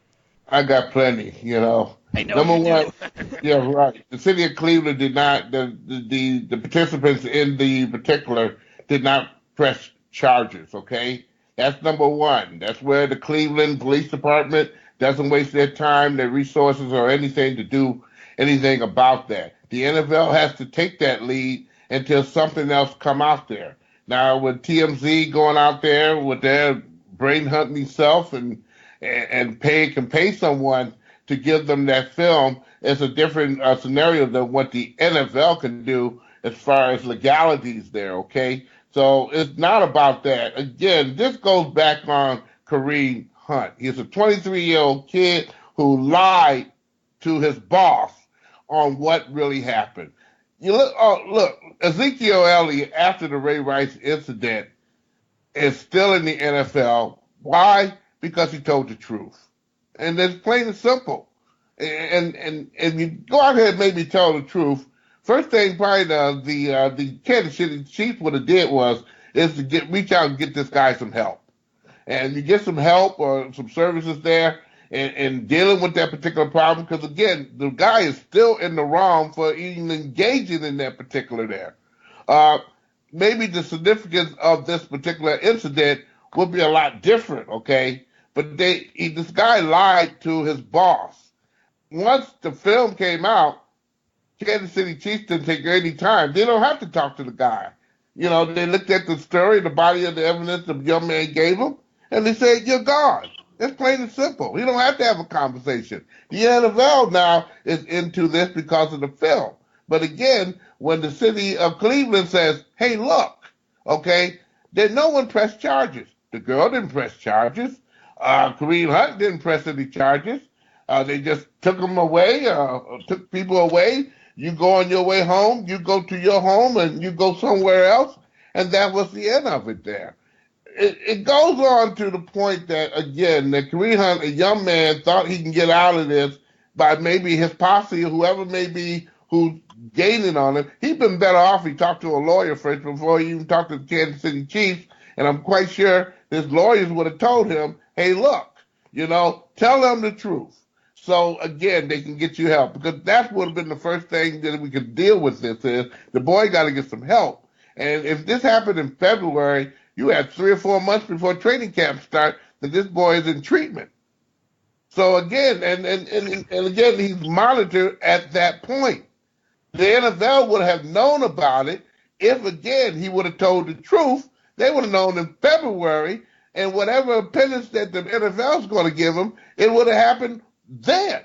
I got plenty, I know Number you one, do. yeah, right. The city of Cleveland did not, the participants in the particular did not press charges, okay? That's number one. That's where the Cleveland Police Department doesn't waste their time, their resources, or anything to do anything about that. The NFL has to take that lead until something else come out there. Now, with TMZ going out there with their brain hunting self and can pay someone to give them that film, it's a different scenario than what the NFL can do as far as legalities there, okay? So it's not about that. Again, this goes back on Kareem Hunt. He's a 23-year-old kid who lied to his boss on what really happened. Look, Ezekiel Elliott, after the Ray Rice incident, is still in the NFL. Why? Because he told the truth. And it's plain and simple. And you go out here and maybe tell the truth. First thing probably the Kansas City Chiefs would have did is to reach out and get this guy some help. And you get some help or some services there in dealing with that particular problem. Because, again, the guy is still in the wrong for even engaging in that particular there. Maybe the significance of this particular incident would be a lot different, okay? But this guy lied to his boss. Once the film came out, Kansas City Chiefs didn't take any time. They don't have to talk to the guy. You know, they looked at the story, the body of the evidence the young man gave them, and they said, you're gone. It's plain and simple. You don't have to have a conversation. The NFL now is into this because of the film. But again, when the city of Cleveland says, hey, look, okay, then no one pressed charges. The girl didn't press charges. Kareem Hunt didn't press any charges. They just took them away, took people away. You go on your way home, you go to your home, and you go somewhere else, and that was the end of it there. It goes on to the point that, again, that Kareem Hunt, a young man, thought he can get out of this by maybe his posse or whoever may be who's gaining on him. He'd been better off he talked to a lawyer first before he even talked to the Kansas City Chiefs, and I'm quite sure his lawyers would have told him, hey, look, you know, tell them the truth. So, again, they can get you help, because that would have been the first thing that we could deal with this is the boy got to get some help. And if this happened in February, you had 3 or 4 months before training camp start that this boy is in treatment. So, again, and again, he's monitored at that point. The NFL would have known about it if, again, he would have told the truth. They would have known in February, and whatever penance that the NFL is going to give him, it would have happened then.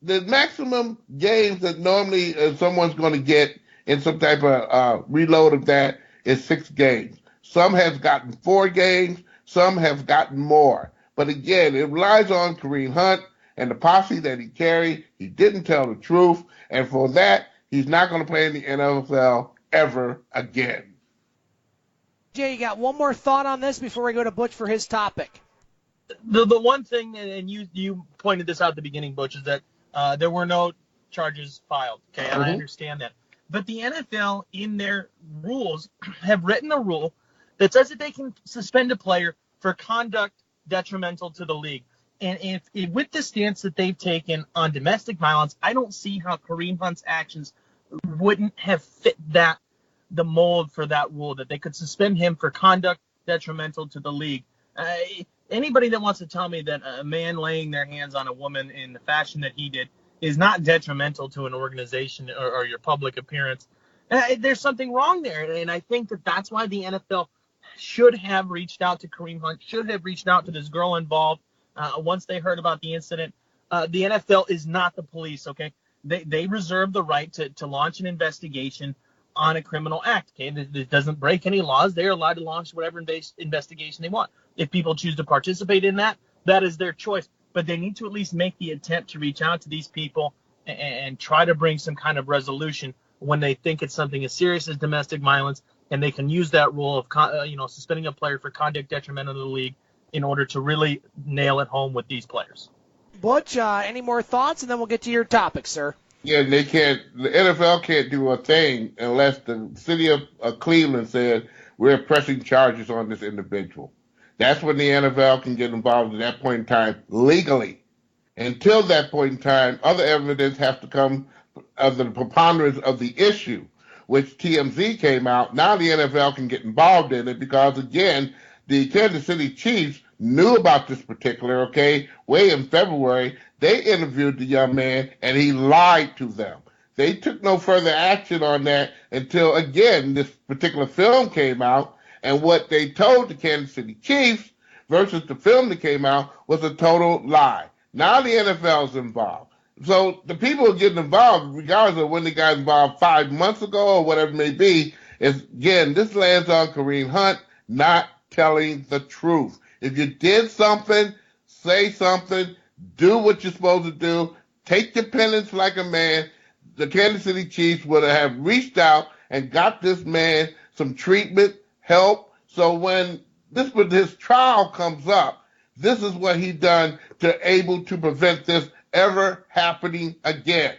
The maximum games that normally someone's going to get in some type of reload of that is 6 games. Some have gotten 4 games, some have gotten more. But again, it relies on Kareem Hunt and the posse that he carried. He didn't tell the truth, and for that, he's not going to play in the NFL ever again. Jay, you got one more thought on this before we go to Butch for his topic? The one thing, and you pointed this out at the beginning, Butch, is that there were no charges filed. Okay, and I understand that. But the NFL, in their rules, have written a rule that says that they can suspend a player for conduct detrimental to the league. And if with the stance that they've taken on domestic violence, I don't see how Kareem Hunt's actions wouldn't have fit the mold for that rule, that they could suspend him for conduct detrimental to the league. Anybody that wants to tell me that a man laying their hands on a woman in the fashion that he did is not detrimental to an organization or your public appearance, there's something wrong there. And I think that that's why the NFL should have reached out to Kareem Hunt, should have reached out to this girl involved once they heard about the incident. The NFL is not the police, okay? They reserve the right to launch an investigation on a criminal act, okay? It doesn't break any laws. They're allowed to launch whatever investigation they want. If people choose to participate in that, that is their choice. But they need to at least make the attempt to reach out to these people and try to bring some kind of resolution when they think it's something as serious as domestic violence, and they can use that rule of suspending a player for conduct detrimental to the league in order to really nail it home with these players. Butch, any more thoughts, and then we'll get to your topic, sir. Yeah, they can't. The NFL can't do a thing unless the city of Cleveland says we're pressing charges on this individual. That's when the NFL can get involved at that point in time legally. Until that point in time, other evidence has to come of the preponderance of the issue, which TMZ came out. Now the NFL can get involved in it because, again, the Kansas City Chiefs knew about this particular, way in February. They interviewed the young man, and he lied to them. They took no further action on that until, again, this particular film came out, and what they told the Kansas City Chiefs versus the film that came out was a total lie. Now the NFL's involved. So the people who are getting involved, regardless of when they got involved 5 months ago or whatever it may be, is, again, this lands on Kareem Hunt not telling the truth. If you did something, say something, do what you're supposed to do, take your penance like a man. The Kansas City Chiefs would have reached out and got this man some treatment, help. So when his trial comes up, this is what he done to able to prevent this ever happening again.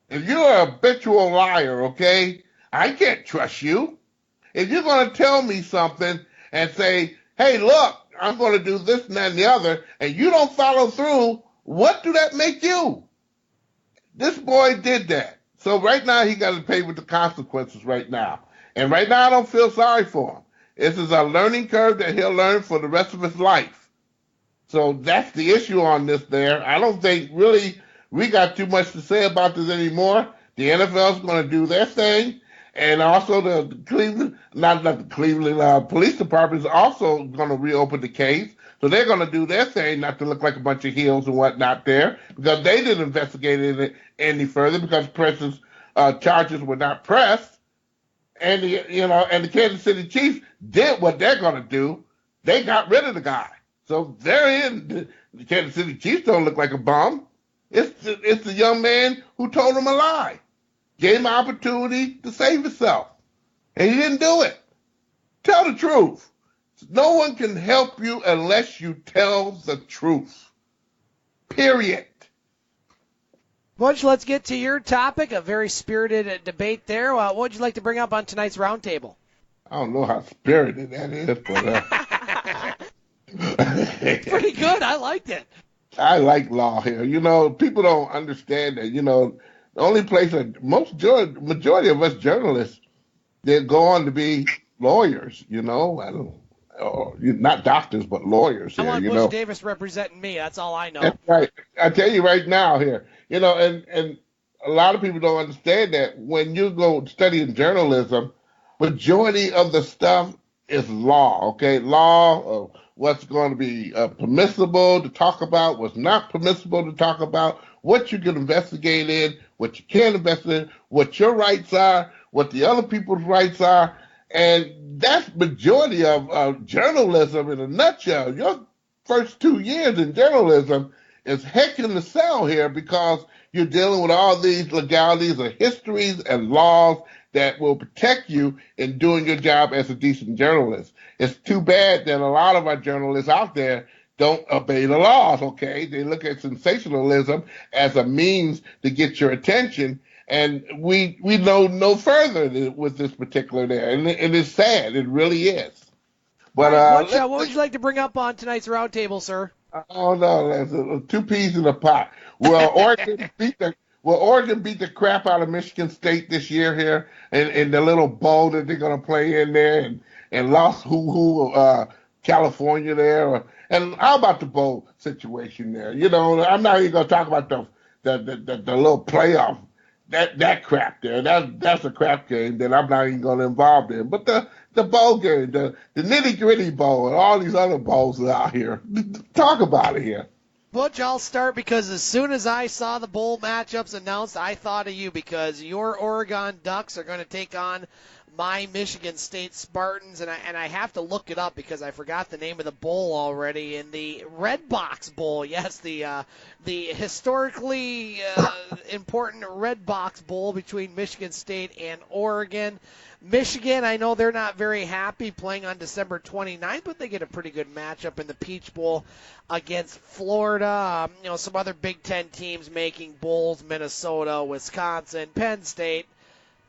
If you're a habitual liar, I can't trust you. If you're going to tell me something and say, hey, look, I'm going to do this and that and the other, and you don't follow through, what do that make you? This boy did that. So right now he got to pay with the consequences right now. And right now I don't feel sorry for him. This is a learning curve that he'll learn for the rest of his life. So that's the issue on this there. I don't think really we got too much to say about this anymore. The NFL's going to do their thing. And also the Cleveland, not the Cleveland Police Department is also going to reopen the case. So they're going to do their thing, not to look like a bunch of heels and whatnot there, because they didn't investigate it any further because Press's charges were not pressed. And the Kansas City Chiefs did what they're going to do. They got rid of the guy. So they're in. The Kansas City Chiefs don't look like a bum. It's the young man who told him a lie. Gave him an opportunity to save himself. And he didn't do it. Tell the truth. No one can help you unless you tell the truth. Period. Butch, let's get to your topic, a very spirited debate there. What would you like to bring up on tonight's roundtable? I don't know how spirited that is, but... Pretty good. I liked it. I like law here. People don't understand that, the only place that majority of us journalists, they go on to be lawyers, not doctors, but lawyers here, I want Butch Davis representing me. That's all I know. That's right. I tell you right now here, and a lot of people don't understand that when you go studying journalism, majority of the stuff is law, okay? Law of what's going to be permissible to talk about, what's not permissible to talk about, what you can investigate in, what you can't investigate in, what your rights are, what the other people's rights are. And that's majority of journalism in a nutshell. Your first 2 years in journalism is heck in the cell here because you're dealing with all these legalities of histories and laws that will protect you in doing your job as a decent journalist. It's too bad that a lot of our journalists out there don't obey the laws, okay? They look at sensationalism as a means to get your attention, and we know no further with this particular there, and it's sad. It really is. But what would you like to bring up on tonight's roundtable, sir? Oh, no, there's 2 peas in a pot. Well, Oregon beat the crap out of Michigan State this year here in the little bowl that they're going to play in there and lost California there. And how about the bowl situation there? I'm not even going to talk about the little playoff, that crap there. That's a crap game that I'm not even going to involve in. But the bowl game, the nitty-gritty bowl and all these other bowls out here. Talk about it here. Butch, I'll start because as soon as I saw the bowl matchups announced, I thought of you because your Oregon Ducks are going to take on my Michigan State Spartans, and I have to look it up because I forgot the name of the bowl already. In the Red Box Bowl, yes, the historically important Red Box Bowl between Michigan State and Oregon. Michigan, I know they're not very happy playing on December 29th, but they get a pretty good matchup in the Peach Bowl against Florida. Some other Big Ten teams making bowls, Minnesota, Wisconsin, Penn State.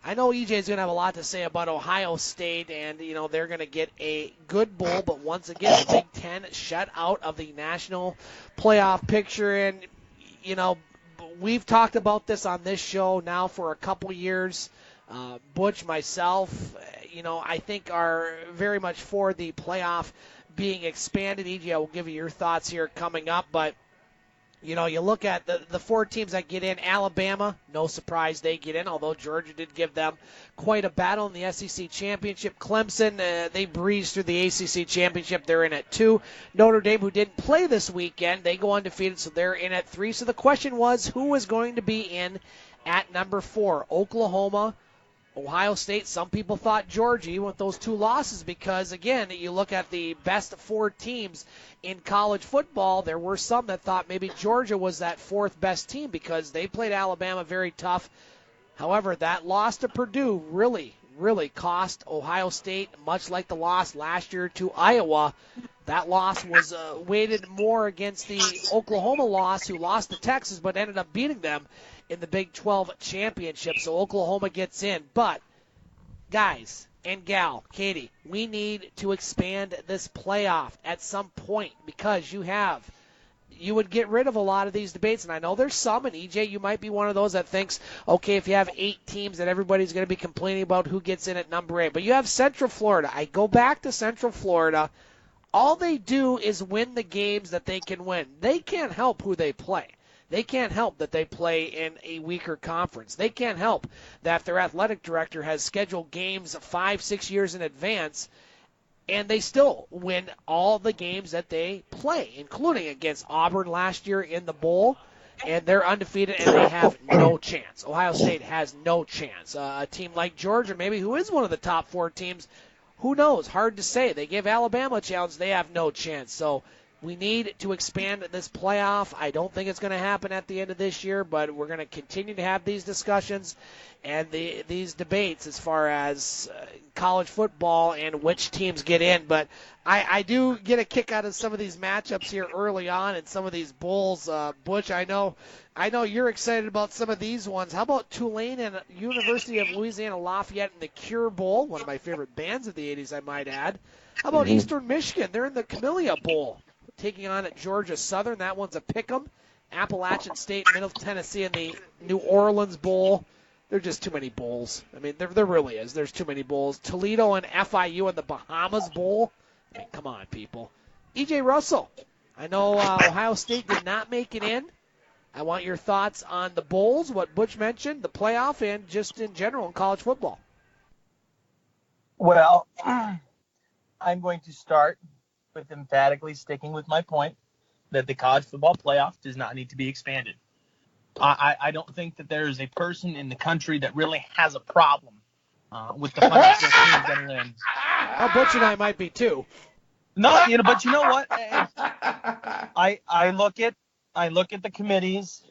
I know EJ's going to have a lot to say about Ohio State, and, they're going to get a good bowl, but once again, the Big Ten shut out of the national playoff picture, and, we've talked about this on this show now for a couple years. Butch, myself, I think are very much for the playoff being expanded. EJ, I will give you your thoughts here coming up, but you look at the 4 teams that get in. Alabama, no surprise they get in, although Georgia did give them quite a battle in the SEC Championship. Clemson, they breezed through the ACC Championship. They're in at 2. Notre Dame, who didn't play this weekend, they go undefeated, so they're in at 3. So the question was, who was going to be in at number 4? Oklahoma, Ohio State. Some people thought Georgia, even with those 2 losses, because, again, you look at the best 4 teams in college football, there were some that thought maybe Georgia was that 4th best team because they played Alabama very tough. However, that loss to Purdue really cost Ohio State, much like the loss last year to Iowa. That loss was weighted more against the Oklahoma loss, who lost to Texas but ended up beating them in the Big 12 championship. So Oklahoma gets in. But, guys and gal, Katie, we need to expand this playoff at some point because you would get rid of a lot of these debates. And I know there's some, and EJ, you might be one of those that thinks, okay, if you have 8 teams, that everybody's going to be complaining about who gets in at number 8. But you have Central Florida. I go back to Central Florida. all they do is win the games that they can win. They can't help who they play. They can't help that they play in a weaker conference. They can't help that their athletic director has scheduled games 5-6 years in advance, and they still win all the games that they play, including against Auburn last year in the bowl. And they're undefeated, and they have no chance. Ohio State has no chance. A team like Georgia, maybe, who is one of the top 4 teams, who knows? Hard to say. They give Alabama a challenge. They have no chance. So we need to expand this playoff. I don't think it's going to happen at the end of this year, but we're going to continue to have these discussions and these debates as far as college football and which teams get in. But I do get a kick out of some of these matchups here early on and some of these bowls. Butch, I know you're excited about some of these ones. How about Tulane and University of Louisiana Lafayette in the Cure Bowl, one of my favorite bands of the 80s, I might add. How about Eastern Michigan? They're in the Camellia Bowl, taking on at Georgia Southern. That one's a pick'em. Appalachian State, Middle Tennessee in the New Orleans Bowl. There are just too many bowls. I mean, there really is. There's too many bowls. Toledo and FIU in the Bahamas Bowl. I mean, come on, people. E.J. Russell, I know Ohio State did not make it in. I want your thoughts on the bowls, what Butch mentioned, the playoff, and just in general in college football. Well, I'm going to start with emphatically sticking with my point that the college football playoff does not need to be expanded. I don't think that there is a person in the country that really has a problem with the 106 teams that are in. Well, Butch and I might be too. No, but you know what? I look at the committee's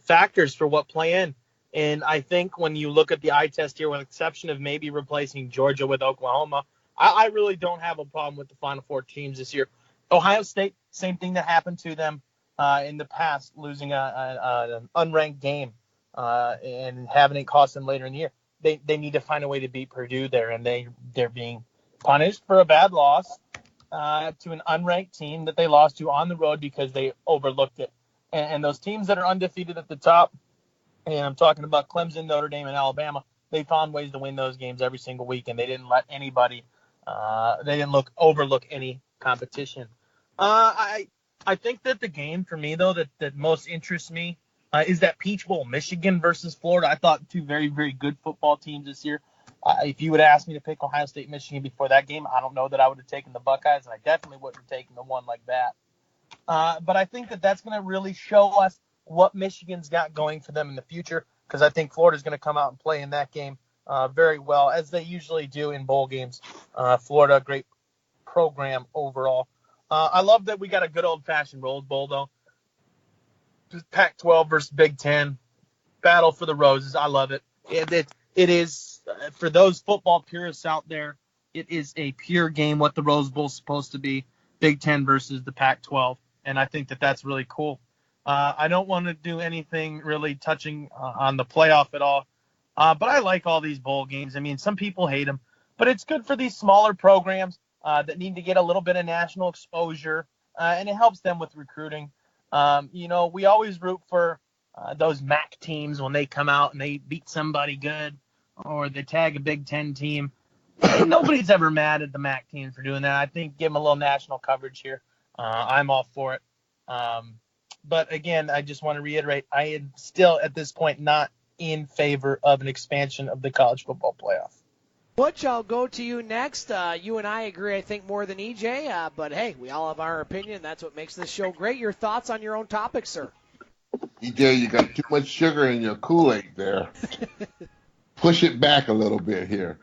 factors for what play in, and I think when you look at the eye test here, with the exception of maybe replacing Georgia with Oklahoma, I really don't have a problem with the Final Four teams this year. Ohio State, same thing that happened to them in the past, losing an unranked game and having it cost them later in the year. They need to find a way to beat Purdue there, and they're being punished for a bad loss to an unranked team that they lost to on the road because they overlooked it. And those teams that are undefeated at the top, and I'm talking about Clemson, Notre Dame, and Alabama, they found ways to win those games every single week, and they didn't let anybody overlook any competition. I think that the game for me, though, that most interests me is that Peach Bowl, Michigan versus Florida. I thought 2 very, very good football teams this year. If you would ask me to pick Ohio State, Michigan before that game, I don't know that I would have taken the Buckeyes, and I definitely wouldn't have taken the one like that. But I think that that's going to really show us what Michigan's got going for them in the future, because I think Florida's going to come out and play in that game very well, as they usually do in bowl games. Florida, great program overall. I love that we got a good old-fashioned Rose Bowl, though. Pac-12 versus Big Ten, battle for the roses. I love it. It is, for those football purists out there, it is a pure game, what the Rose Bowl is supposed to be, Big Ten versus the Pac-12, and I think that that's really cool. I don't want to do anything really touching on the playoff at all, but I like all these bowl games. I mean, some people hate them, but it's good for these smaller programs that need to get a little bit of national exposure, and it helps them with recruiting. We always root for those MAC teams when they come out and they beat somebody good, or they tag a Big Ten team. Nobody's ever mad at the MAC teams for doing that. I think give them a little national coverage here. I'm all for it. But again, I just want to reiterate, I am still at this point not in favor of an expansion of the college football playoff. Butch, I'll go to you next. You and I agree, I think, more than EJ, but hey, we all have our opinion. That's what makes this show great. Your thoughts on your own topic, sir? EJ, you got too much sugar in your Kool-Aid there. Push it back a little bit here.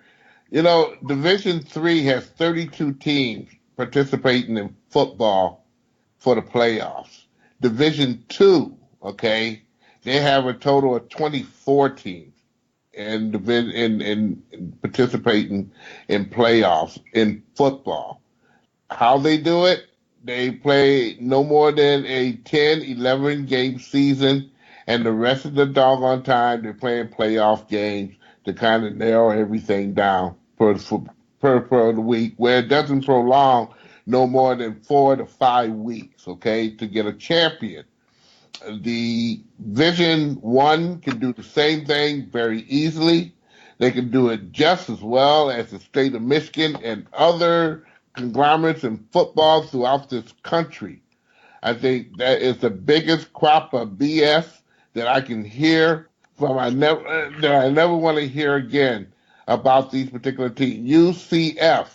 Division III has 32 teams participating in football for the playoffs. Division II, okay, they have a total of 24 teams and participating in playoffs in football. How they do it? They play no more than a 10, 11 game season, and the rest of the doggone time they're playing playoff games to kind of narrow everything down per the week, where it doesn't prolong no more than 4 to 5 weeks, okay, to get a champion. The Division I can do the same thing very easily. They can do it just as well as the state of Michigan and other conglomerates in football throughout this country. I think that is the biggest crop of BS that I can hear that I never want to hear again about these particular teams. UCF,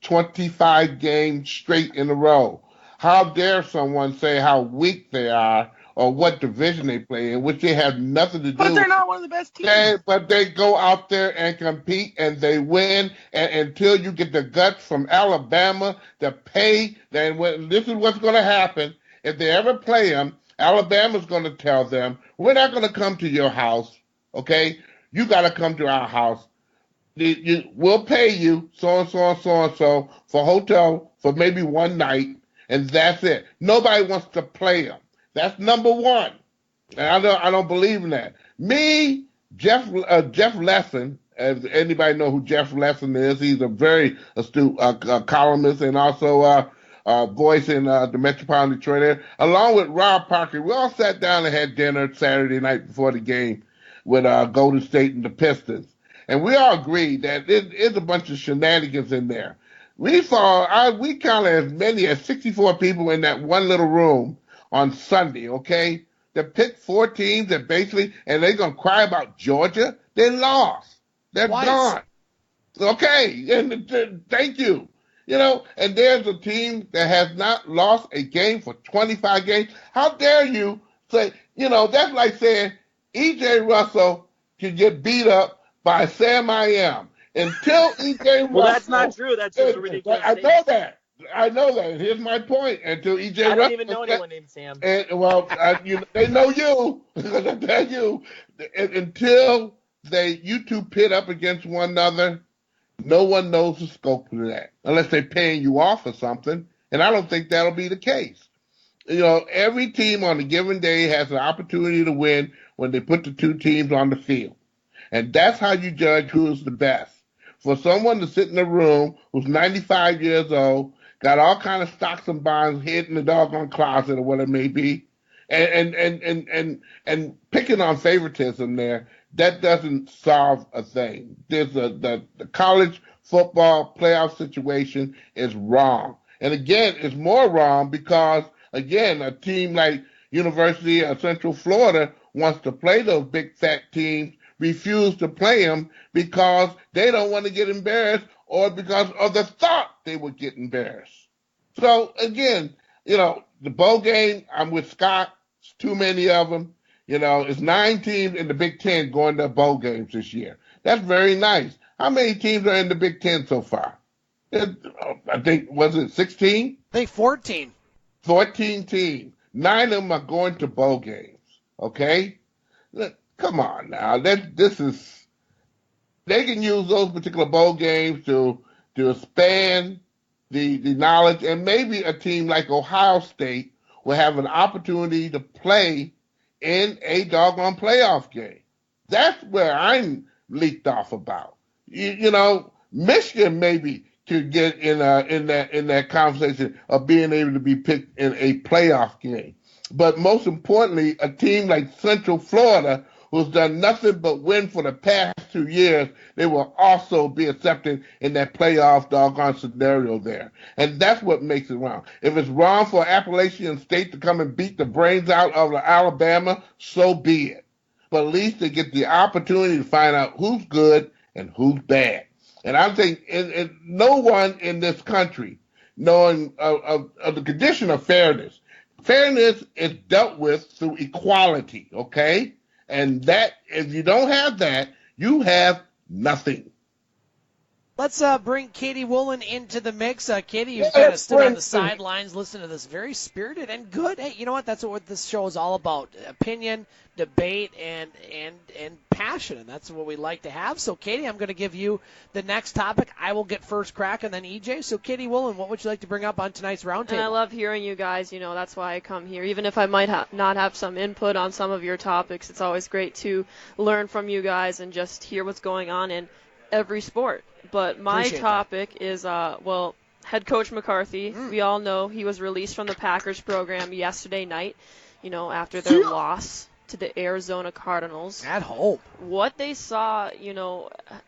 25 games straight in a row. How dare someone say how weak they are or what division they play in, which they have nothing to do with. But they're not one of the best teams. But they go out there and compete and they win. And until you get the guts from Alabama to pay, then this is what's going to happen. If they ever play them, Alabama's going to tell them, we're not going to come to your house, okay? You got to come to our house. We'll pay you so-and-so for hotel for maybe one night, and that's it. Nobody wants to play them. That's number one. And I don't believe in that. Me, Jeff Lesson, as anybody know who Jeff Lesson is, he's a very astute columnist and also voice in the Metropolitan Detroit area, along with Rob Parker. We all sat down and had dinner Saturday night before the game with Golden State and the Pistons. And we all agreed that there's a bunch of shenanigans in there. We counted as many as 64 people in that one little room on Sunday, okay? They picked 4 teams that basically, and they're going to cry about Georgia. They lost. They're gone. Okay, and thank you. You know, and there's a team that has not lost a game for 25 games. How dare you say, that's like saying E.J. Russell can get beat up by Sam I Am. Until E.J. Russell... Well, that's not true. That's just a ridiculous statement. I know that. Here's my point. Until E.J. Russell... I don't even know anyone named Sam. They know you. Because I tell you, until you two pit up against one another, no one knows the scope of that. Unless they're paying you off or something. And I don't think that'll be the case. Every team on a given day has an opportunity to win when they put the 2 teams on the field. And that's how you judge who's the best. For someone to sit in a room who's 95 years old, got all kind of stocks and bonds hid in the doggone closet or what it may be, and picking on favoritism there, that doesn't solve a thing. The college football playoff situation is wrong. And again, it's more wrong because, again, a team like University of Central Florida wants to play those big fat teams, refuse to play them because they don't want to get embarrassed or because of the thought they would get embarrassed. So, again, the bowl game, I'm with Scott. It's too many of them. It's 9 teams in the Big Ten going to bowl games this year. That's very nice. How many teams are in the Big Ten so far? I think, was it 16? I think 14. 14 teams. 9 of them are going to bowl games. Okay? Come on now. They can use those particular bowl games to expand the knowledge, and maybe a team like Ohio State will have an opportunity to play in a doggone playoff game. That's where I'm leaked off about. Michigan maybe could get in that conversation of being able to be picked in a playoff game. But most importantly, a team like Central Florida, who's done nothing but win for the past 2 years, they will also be accepted in that playoff doggone scenario there. And that's what makes it wrong. If it's wrong for Appalachian State to come and beat the brains out of Alabama, so be it. But at least they get the opportunity to find out who's good and who's bad. And I think no one in this country, knowing of the condition of fairness is dealt with through equality, okay? And that, if you don't have that, you have nothing. Let's bring Katie Wollan into the mix. Katie, you've kind of stood on the sidelines, listening to this very spirited and good. Hey, you know what? That's what this show is all about: opinion, debate, and passion, and that's what we like to have. So, Katie, I'm going to give you the next topic. I will get first crack, and then EJ. So, Katie Wollan, what would you like to bring up on tonight's roundtable? And I love hearing you guys. That's why I come here. Even if I might not have some input on some of your topics, it's always great to learn from you guys and just hear what's going on in every sport. But my topic is, head coach McCarthy. We all know he was released from the Packers program yesterday night, after their loss to the Arizona Cardinals. At home. What they saw,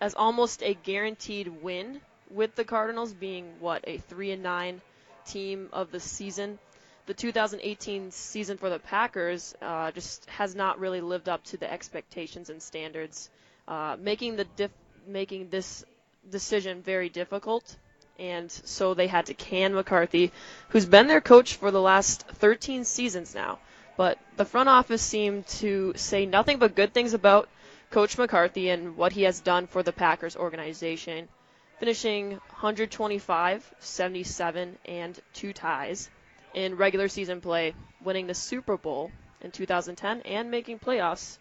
as almost a guaranteed win with the Cardinals being, a 3-9 team of the season. The 2018 season for the Packers just has not really lived up to the expectations and standards, making this decision very difficult. And so they had to can McCarthy, who's been their coach for the last 13 seasons now. But the front office seemed to say nothing but good things about Coach McCarthy and what he has done for the Packers organization, finishing 125, 77, and 2 ties in regular season play, winning the Super Bowl in 2010 and making playoffs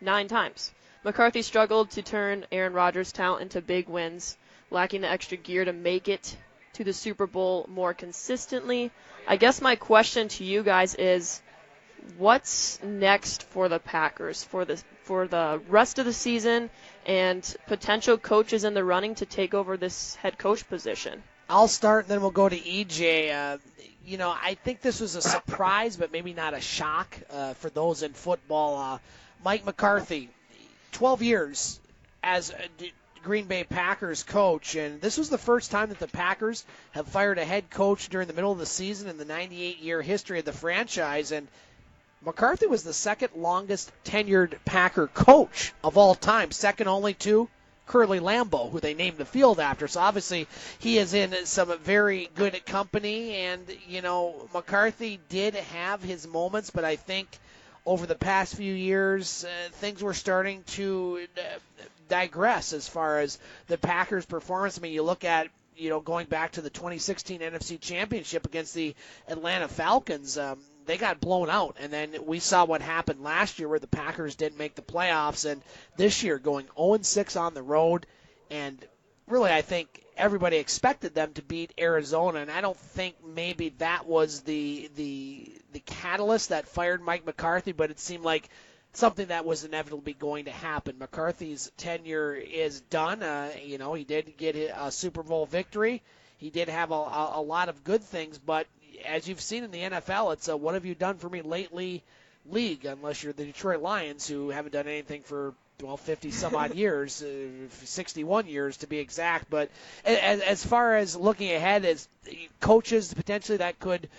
9 times. McCarthy struggled to turn Aaron Rodgers' talent into big wins, lacking the extra gear to make it to the Super Bowl more consistently. I guess my question to you guys is, what's next for the Packers for the rest of the season and potential coaches in the running to take over this head coach position? I'll start, and then we'll go to EJ. I think this was a surprise, but maybe not a shock for those in football. Mike McCarthy, 12 years as a Green Bay Packers coach, and this was the first time that the Packers have fired a head coach during the middle of the season in the 98-year history of the franchise, and McCarthy was the second longest tenured Packer coach of all time, second only to Curly Lambeau, who they named the field after. So obviously he is in some very good company, and McCarthy did have his moments, but I think over the past few years things were starting to digress as far as the Packers' performance. I mean, you look at going back to the 2016 NFC Championship against the Atlanta Falcons, they got blown out, and then we saw what happened last year where the Packers didn't make the playoffs, and this year going 0-6 on the road, and really I think everybody expected them to beat Arizona, and I don't think maybe that was the catalyst that fired Mike McCarthy, but it seemed like something that was inevitably going to happen. McCarthy's tenure is done. He did get a Super Bowl victory. He did have a lot of good things, but as you've seen in the NFL, it's a what have you done for me lately league, unless you're the Detroit Lions, who haven't done anything for 50-some-odd years, 61 years to be exact. But as far as looking ahead as coaches potentially that could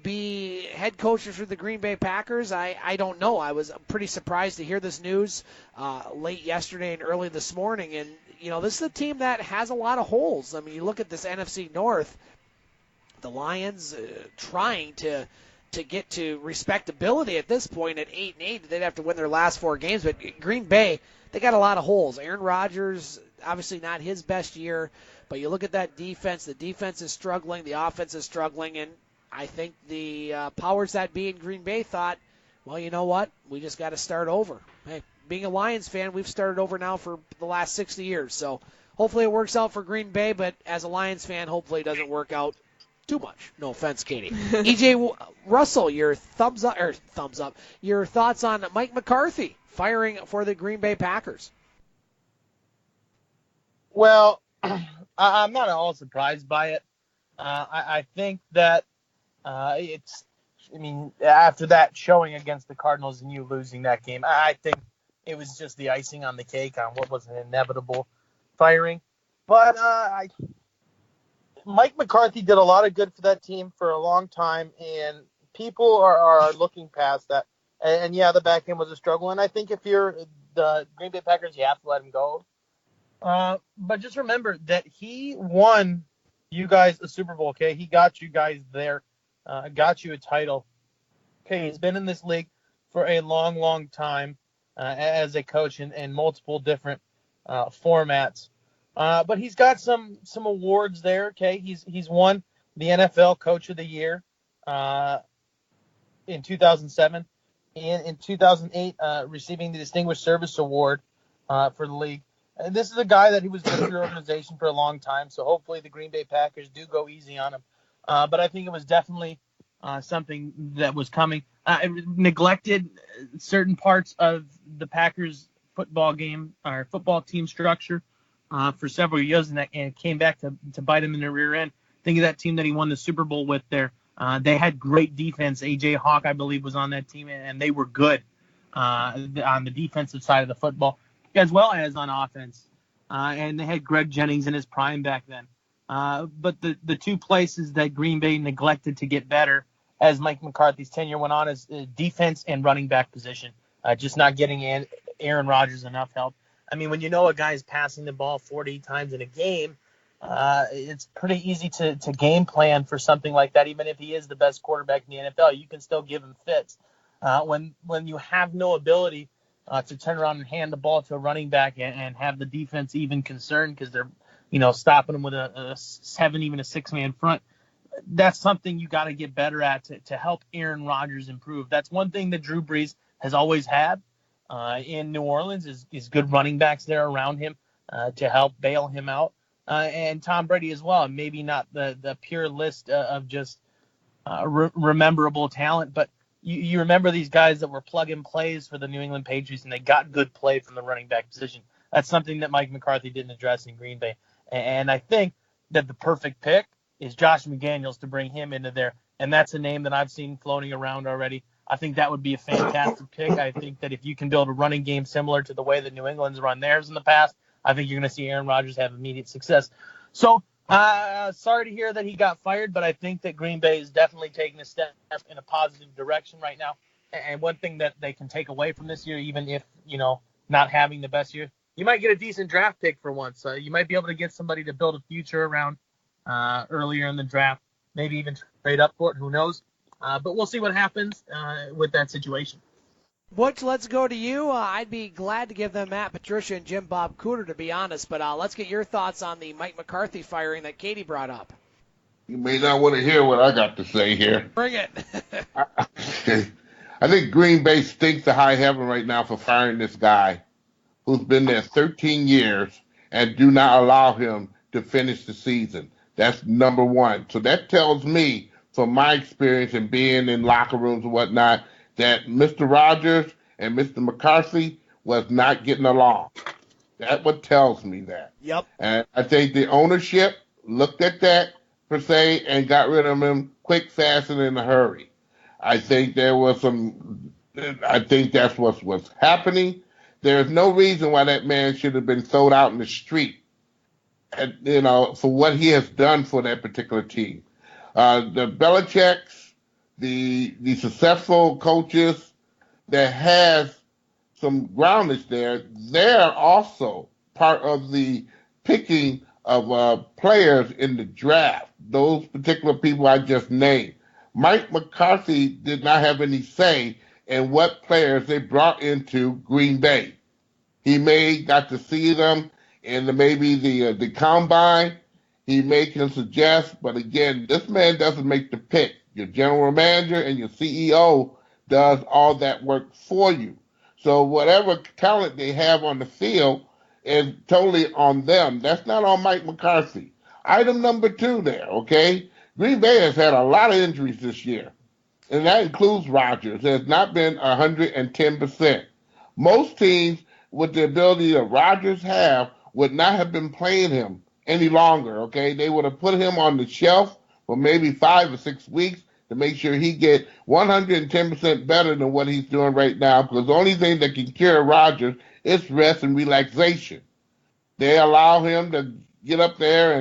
be head coaches for the Green Bay Packers, I don't know. I was pretty surprised to hear this news late yesterday and early this morning. And, this is a team that has a lot of holes. I mean, you look at this NFC North, the Lions trying to get to respectability at this point at 8-8. They'd have to win their last 4 games. But Green Bay, they got a lot of holes. Aaron Rodgers, obviously not his best year. But you look at that defense. The defense is struggling. The offense is struggling. And I think the powers that be in Green Bay thought, well, you know what? We just got to start over. Hey, being a Lions fan, we've started over now for the last 60 years. So hopefully it works out for Green Bay. But as a Lions fan, hopefully it doesn't work out too much. No offense, Katie. EJ Russell, your thumbs up. Your thoughts on Mike McCarthy firing for the Green Bay Packers? Well, I'm not at all surprised by it. I think that after that showing against the Cardinals and you losing that game, I think it was just the icing on the cake on what was an inevitable firing. But Mike McCarthy did a lot of good for that team for a long time, and people are looking past that. And yeah, the back end was a struggle, and I think if you're the Green Bay Packers, you have to let him go. But just remember that he won you guys a Super Bowl, okay? He got you guys there, got you a title. Okay, he's been in this league for a long, long time as a coach in multiple different formats. But he's got some awards there. Okay, he's won the NFL Coach of the Year in 2007, and in 2008 receiving the Distinguished Service Award for the league. And this is a guy that he was with your organization for a long time, so hopefully the Green Bay Packers do go easy on him. But I think it was definitely something that was coming. Neglected certain parts of the Packers football game or football team structure for several years, and it came back to bite him in the rear end. Think of that team that he won the Super Bowl with there. They had great defense. A.J. Hawk, I believe, was on that team, and they were good on the defensive side of the football, as well as on offense. And they had Greg Jennings in his prime back then. But the two places that Green Bay neglected to get better as Mike McCarthy's tenure went on is defense and running back position. Just not getting Aaron Rodgers enough help. I mean, when you know a guy's passing the ball 40 times in a game, it's pretty easy to game plan for something like that. Even if he is the best quarterback in the NFL, you can still give him fits. When you have no ability to turn around and hand the ball to a running back and have the defense even concerned because they're stopping him with a 7, even a 6-man front, that's something you got to get better at to help Aaron Rodgers improve. That's one thing that Drew Brees has always had in New Orleans is good running backs there around him to help bail him out. And Tom Brady as well. Maybe not the pure list of just rememberable talent, but you remember these guys that were plug-and plays for the New England Patriots, and they got good play from the running back position. That's something that Mike McCarthy didn't address in Green Bay. And I think that the perfect pick is Josh McDaniels to bring him into there. And that's a name that I've seen floating around already. I think that would be a fantastic pick. I think that if you can build a running game similar to the way that New England's run theirs in the past, I think you're going to see Aaron Rodgers have immediate success. So, sorry to hear that he got fired, but I think that Green Bay is definitely taking a step in a positive direction right now. And one thing that they can take away from this year, even if, not having the best year, you might get a decent draft pick for once. You might be able to get somebody to build a future around earlier in the draft, maybe even trade up for it. Who knows? But we'll see what happens with that situation. Butch, let's go to you. I'd be glad to give them Matt Patricia and Jim Bob Cooter, to be honest, but let's get your thoughts on the Mike McCarthy firing that Katie brought up. You may not want to hear what I got to say here. Bring it. I think Green Bay stinks to high heaven right now for firing this guy who's been there 13 years and do not allow him to finish the season. That's number one. So that tells me, from my experience in being in locker rooms and whatnot, that Mr. Rodgers and Mr. McCarthy was not getting along. That's what tells me that. Yep. And I think the ownership looked at that, per se, and got rid of him quick, fast, and in a hurry. I think that's what's happening. There's no reason why that man should have been thrown out in the street, for what he has done for that particular team. The Belichick's, the successful coaches that has some groundage there, they're also part of the picking of players in the draft. Those particular people I just named. Mike McCarthy did not have any say in what players they brought into Green Bay. He got to see them in the combine. He can suggest, but again, this man doesn't make the pick. Your general manager and your CEO does all that work for you. So whatever talent they have on the field is totally on them. That's not on Mike McCarthy. Item number 2 there, okay? Green Bay has had a lot of injuries this year, and that includes Rodgers. It has not been 110%. Most teams with the ability that Rodgers have would not have been playing him any longer, okay? They would have put him on the shelf for maybe 5 or 6 weeks to make sure he get 110% better than what he's doing right now, because the only thing that can cure Rodgers is rest and relaxation. They allow him to get up there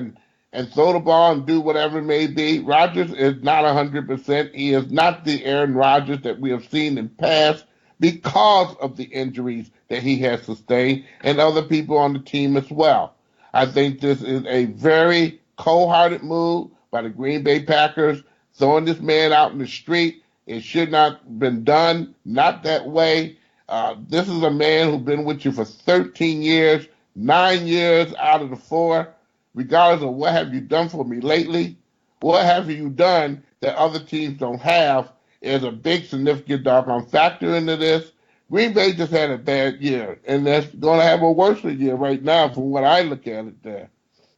and throw the ball and do whatever it may be. Rodgers is not 100%. He is not the Aaron Rodgers that we have seen in past because of the injuries that he has sustained and other people on the team as well. I think this is a very cold-hearted move by the Green Bay Packers, throwing this man out in the street. It should not have been done, not that way. This is a man who's been with you for 13 years, 9 years out of the 4. Regardless of what have you done for me lately, what have you done that other teams don't have is a big significant doggone factor into this. Green Bay just had a bad year, and that's going to have a worse year right now from what I look at it there.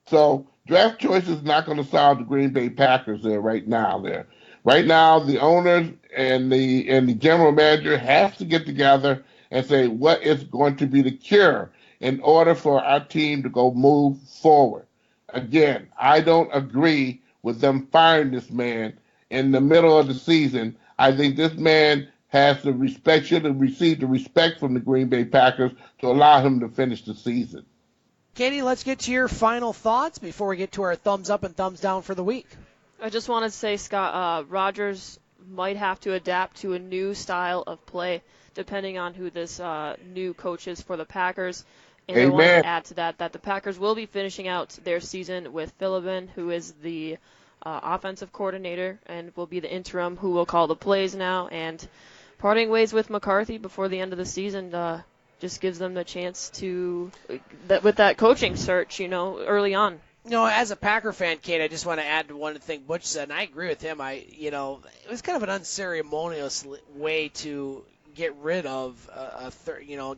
So draft choice is not going to solve the Green Bay Packers there right now. Right now, the owners and the general manager have to get together and say what is going to be the cure in order for our team to go move forward. Again, I don't agree with them firing this man in the middle of the season. I think this man has the respect, should have received the respect from the Green Bay Packers to allow him to finish the season. Katie, let's get to your final thoughts before we get to our thumbs up and thumbs down for the week. I just want to say, Scott, Rogers might have to adapt to a new style of play depending on who this new coach is for the Packers. And I want to add to that the Packers will be finishing out their season with Philbin, who is the offensive coordinator and will be the interim who will call the plays now. And parting ways with McCarthy before the end of the season just gives them the chance to, with that coaching search, early on. As a Packer fan, Kate, I just want to add to one thing Butch said, and I agree with him. It was kind of an unceremonious way to get rid of a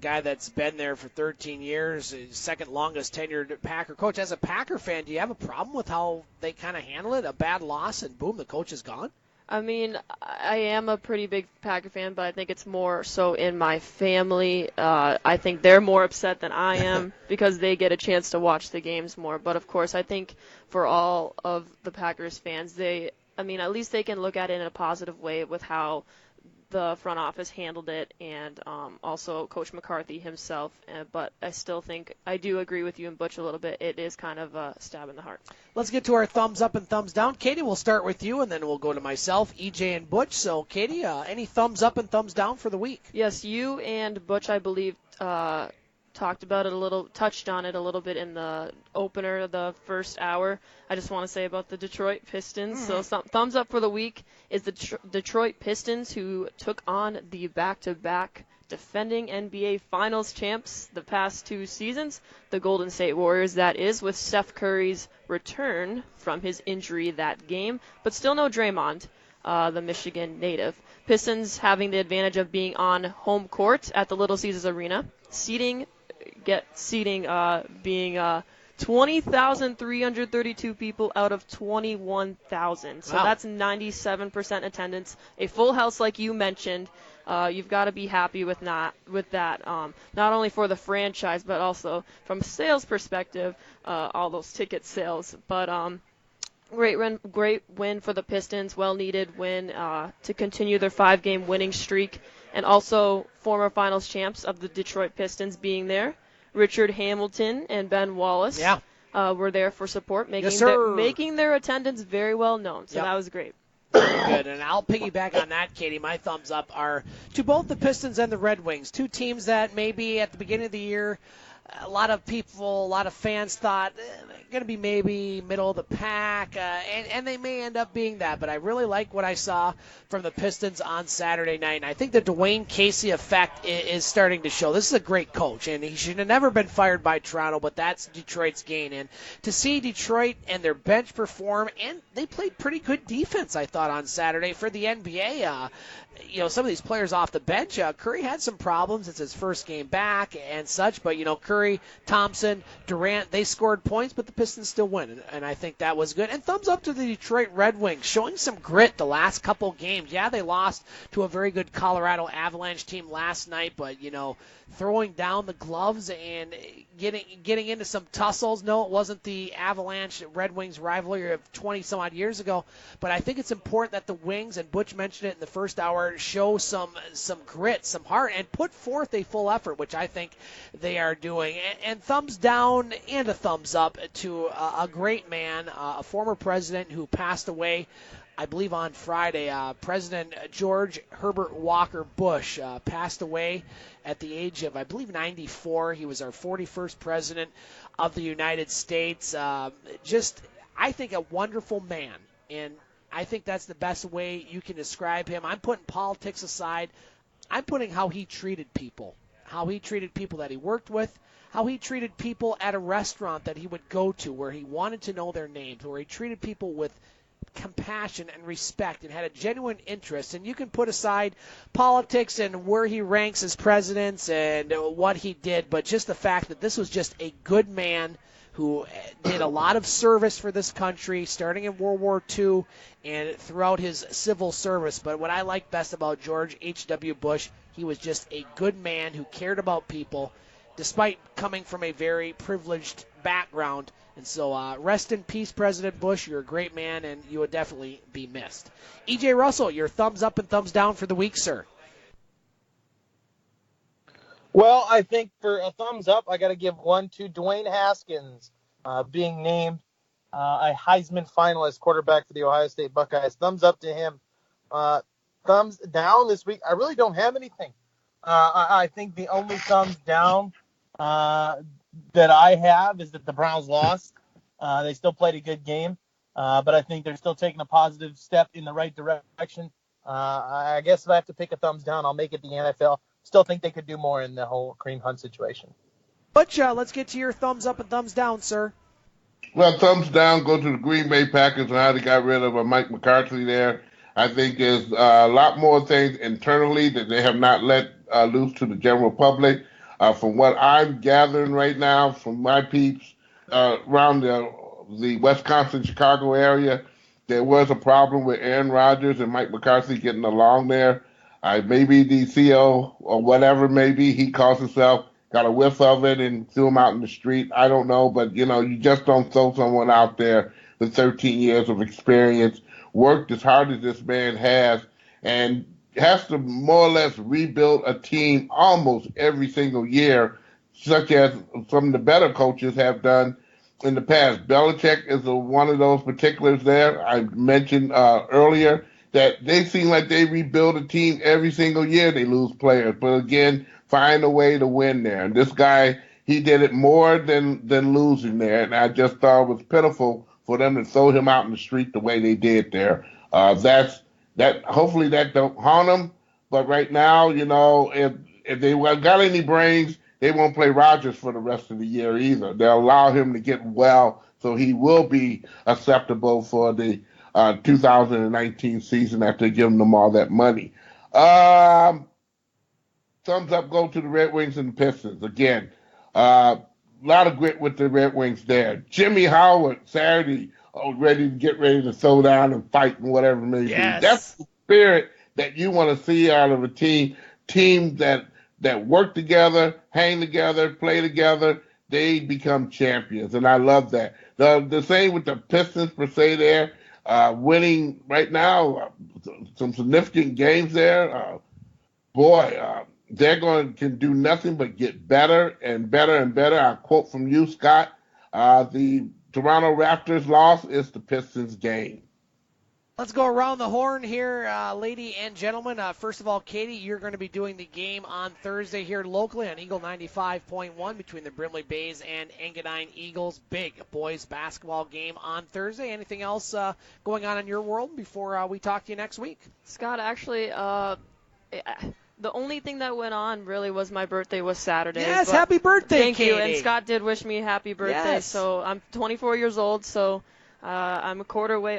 guy that's been there for 13 years, second longest tenured Packer coach. As a Packer fan, do you have a problem with how they kind of handle it? A bad loss and boom, the coach is gone? I mean, I am a pretty big Packer fan, but I think it's more so in my family. I think they're more upset than I am because they get a chance to watch the games more. But, of course, I think for all of the Packers fans, at least they can look at it in a positive way with how the front office handled it and also Coach McCarthy himself. But I still think I do agree with you and Butch a little bit. It is kind of a stab in the heart. Let's get to our thumbs up and thumbs down. Katie, we'll start with you, and then we'll go to myself, EJ, and Butch. So, Katie, any thumbs up and thumbs down for the week? Yes, you and Butch, I believe, touched on it a little bit in the opener, the first hour. I just want to say about the Detroit Pistons. So some thumbs up for the week is the Detroit Pistons, who took on the back-to-back defending NBA Finals champs the past 2 seasons, the Golden State Warriors, that is, with Steph Curry's return from his injury that game, but still no Draymond, the Michigan native. Pistons having the advantage of being on home court at the Little Caesars Arena, seating being 20,332 people out of 21,000. So that's 97% attendance. A full house, like you mentioned. You've got to be happy with that. Not only for the franchise, but also from a sales perspective, all those ticket sales. But great win for the Pistons. Well-needed win to continue their 5-game winning streak. And also former finals champs of the Detroit Pistons being there. Richard Hamilton and Ben Wallace were there for support, making their attendance very well known. So that was great. Very good. And I'll piggyback on that, Katie. My thumbs up are to both the Pistons and the Red Wings, 2 teams that maybe at the beginning of the year a lot of fans thought going to be maybe middle of the pack, and they may end up being that. But I really like what I saw from the Pistons on Saturday night. And I think the Dwayne Casey effect is starting to show. This is a great coach, and he should have never been fired by Toronto, but that's Detroit's gain. And to see Detroit and their bench perform, and they played pretty good defense, I thought, on Saturday for the NBA. Some of these players off the bench, Curry had some problems. It's his first game back and such, but, Curry, Thompson, Durant, they scored points, but the Pistons still win, and I think that was good. And thumbs up to the Detroit Red Wings, showing some grit the last couple games. Yeah, they lost to a very good Colorado Avalanche team last night, but, throwing down the gloves and getting into some tussles. No, it wasn't the Avalanche Red Wings rivalry of 20-some-odd years ago, but I think it's important that the Wings, and Butch mentioned it in the first hour, show some grit, some heart, and put forth a full effort, which I think they are doing. And thumbs down and a thumbs up to a great man, a former president who passed away, I believe on Friday. President George Herbert Walker Bush passed away at the age of, I believe, 94. He was our 41st president of the United States. I think, a wonderful man. And I think that's the best way you can describe him. I'm putting politics aside. I'm putting how he treated people that he worked with, how he treated people at a restaurant that he would go to where he wanted to know their names, where he treated people with compassion and respect and had a genuine interest. And you can put aside politics and where he ranks as presidents and what he did, but just the fact that this was just a good man who did a lot of service for this country, starting in World War II and throughout his civil service. But what I like best about George H.W. Bush, he was just a good man who cared about people, despite coming from a very privileged background. And so rest in peace, President Bush. You're a great man, and you would definitely be missed. E.J. Russell, your thumbs up and thumbs down for the week, sir. Well, I think for a thumbs up, I got to give one to Dwayne Haskins being named a Heisman finalist quarterback for the Ohio State Buckeyes. Thumbs up to him. Thumbs down this week. I really don't have anything. I think the only thumbs down that I have is that the Browns lost. They still played a good game, but I think they're still taking a positive step in the right direction. I guess if I have to pick a thumbs down, I'll make it the NFL. Still think they could do more in the whole Kareem Hunt situation. Butch, let's get to your thumbs up and thumbs down, sir. Well, thumbs down go to the Green Bay Packers and how they got rid of Mike McCarthy there. I think there's a lot more things internally that they have not let loose to the general public. From what I'm gathering right now from my peeps around the Wisconsin, Chicago area, there was a problem with Aaron Rodgers and Mike McCarthy getting along there. Maybe the CEO or whatever, maybe he calls himself, got a whiff of it and threw him out in the street. I don't know, but, you just don't throw someone out there with 13 years of experience, worked as hard as this man has, and has to more or less rebuild a team almost every single year, such as some of the better coaches have done in the past. Belichick is one of those particulars there. I mentioned earlier that they seem like they rebuild a team every single year. They lose players, but again, find a way to win there. And this guy, he did it more than losing there, and I just thought it was pitiful for them to throw him out in the street the way they did there. Hopefully that don't haunt them, but right now, if they got any brains, they won't play Rodgers for the rest of the year either. They'll allow him to get well, so he will be acceptable for the 2019 season after giving them all that money. Thumbs up go to the Red Wings and the Pistons. Again, a lot of grit with the Red Wings there. Jimmy Howard, Saturday, ready to throw down and fight and whatever it may be. That's the spirit that you want to see out of a team that work together, hang together, play together. They become champions, and I love that. The same with the Pistons per se there. Winning right now, some significant games there. They're can do nothing but get better and better and better. I quote from you, Scott. The Toronto Raptors loss is the Pistons game. Let's go around the horn here, lady and gentlemen. First of all, Katie, you're going to be doing the game on Thursday here locally on Eagle 95.1 between the Brimley Bays and Engadine Eagles. Big boys basketball game on Thursday. Anything else going on in your world before we talk to you next week? Scott, actually, the only thing that went on really was my birthday was Saturday. Yes, happy birthday, thank Katie. you. And Scott did wish me happy birthday. Yes. So I'm 24 years old, so I'm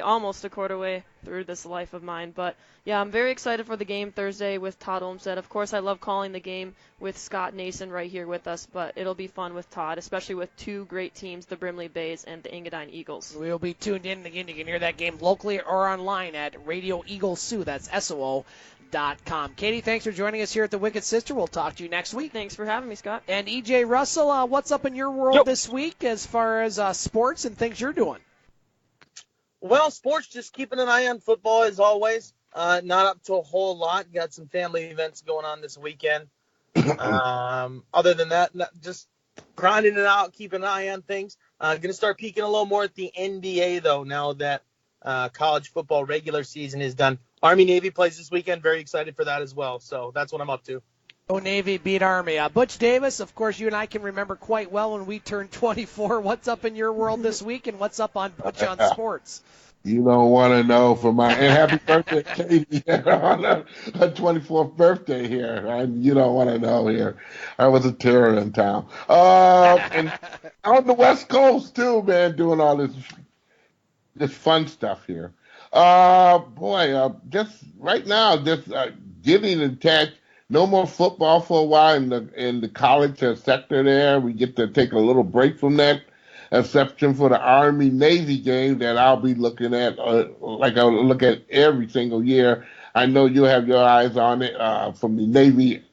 almost a quarter way through this life of mine. But, yeah, I'm very excited for the game Thursday with Todd Olmstead. Of course, I love calling the game with Scott Nason right here with us, but it'll be fun with Todd, especially with two great teams, the Brimley Bays and the Engadine Eagles. We'll be tuned in. Again, you can hear that game locally or online at Radio Eagle Sioux. That's SOO.com. Katie, thanks for joining us here at the Wicked Sister. We'll talk to you next week. Thanks for having me, Scott. And EJ Russell, what's up in your world this week as far as sports and things you're doing? Well, sports, just keeping an eye on football as always. Not up to a whole lot. Got some family events going on this weekend. Other than that, just grinding it out, keeping an eye on things. Going to start peeking a little more at the NBA, though, now that college football regular season is done. Army-Navy plays this weekend. Very excited for that as well. So that's what I'm up to. Oh, Navy beat Army. Butch Davis, of course, you and I can remember quite well when we turned 24. What's up in your world this week, and what's up on Butch on Sports? You don't want to know for my and happy birthday, Katie, on her 24th birthday here. And you don't want to know here. I was a terror in town. And on the West Coast, too, man, doing all this fun stuff here. Just right now, just getting attached. No more football for a while in the college sector there. We get to take a little break from that, exception for the Army-Navy game that I'll be looking at, like I look at every single year. I know you have your eyes on it from the Navy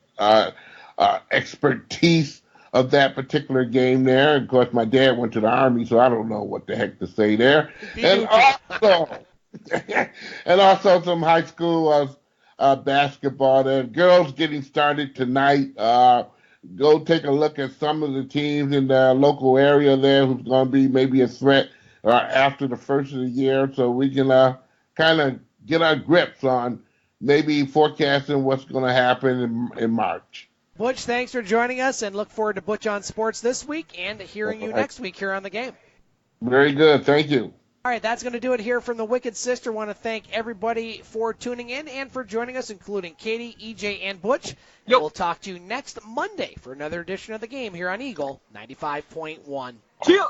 expertise of that particular game there. Of course, my dad went to the Army, so I don't know what the heck to say there. And also some high school basketball there. Girls getting started tonight. go take a look at some of the teams in the local area there who's going to be maybe a threat after the first of the year, so we can kind of get our grips on maybe forecasting what's going to happen in March. Butch, thanks for joining us, and look forward to Butch on Sports this week and hearing you next week here on the game. Very good. Thank you. All right, that's going to do it here from the Wicked Sister. I want to thank everybody for tuning in and for joining us, including Katie, EJ, and Butch. Yep. We'll talk to you next Monday for another edition of the game here on Eagle 95.1. Cheers.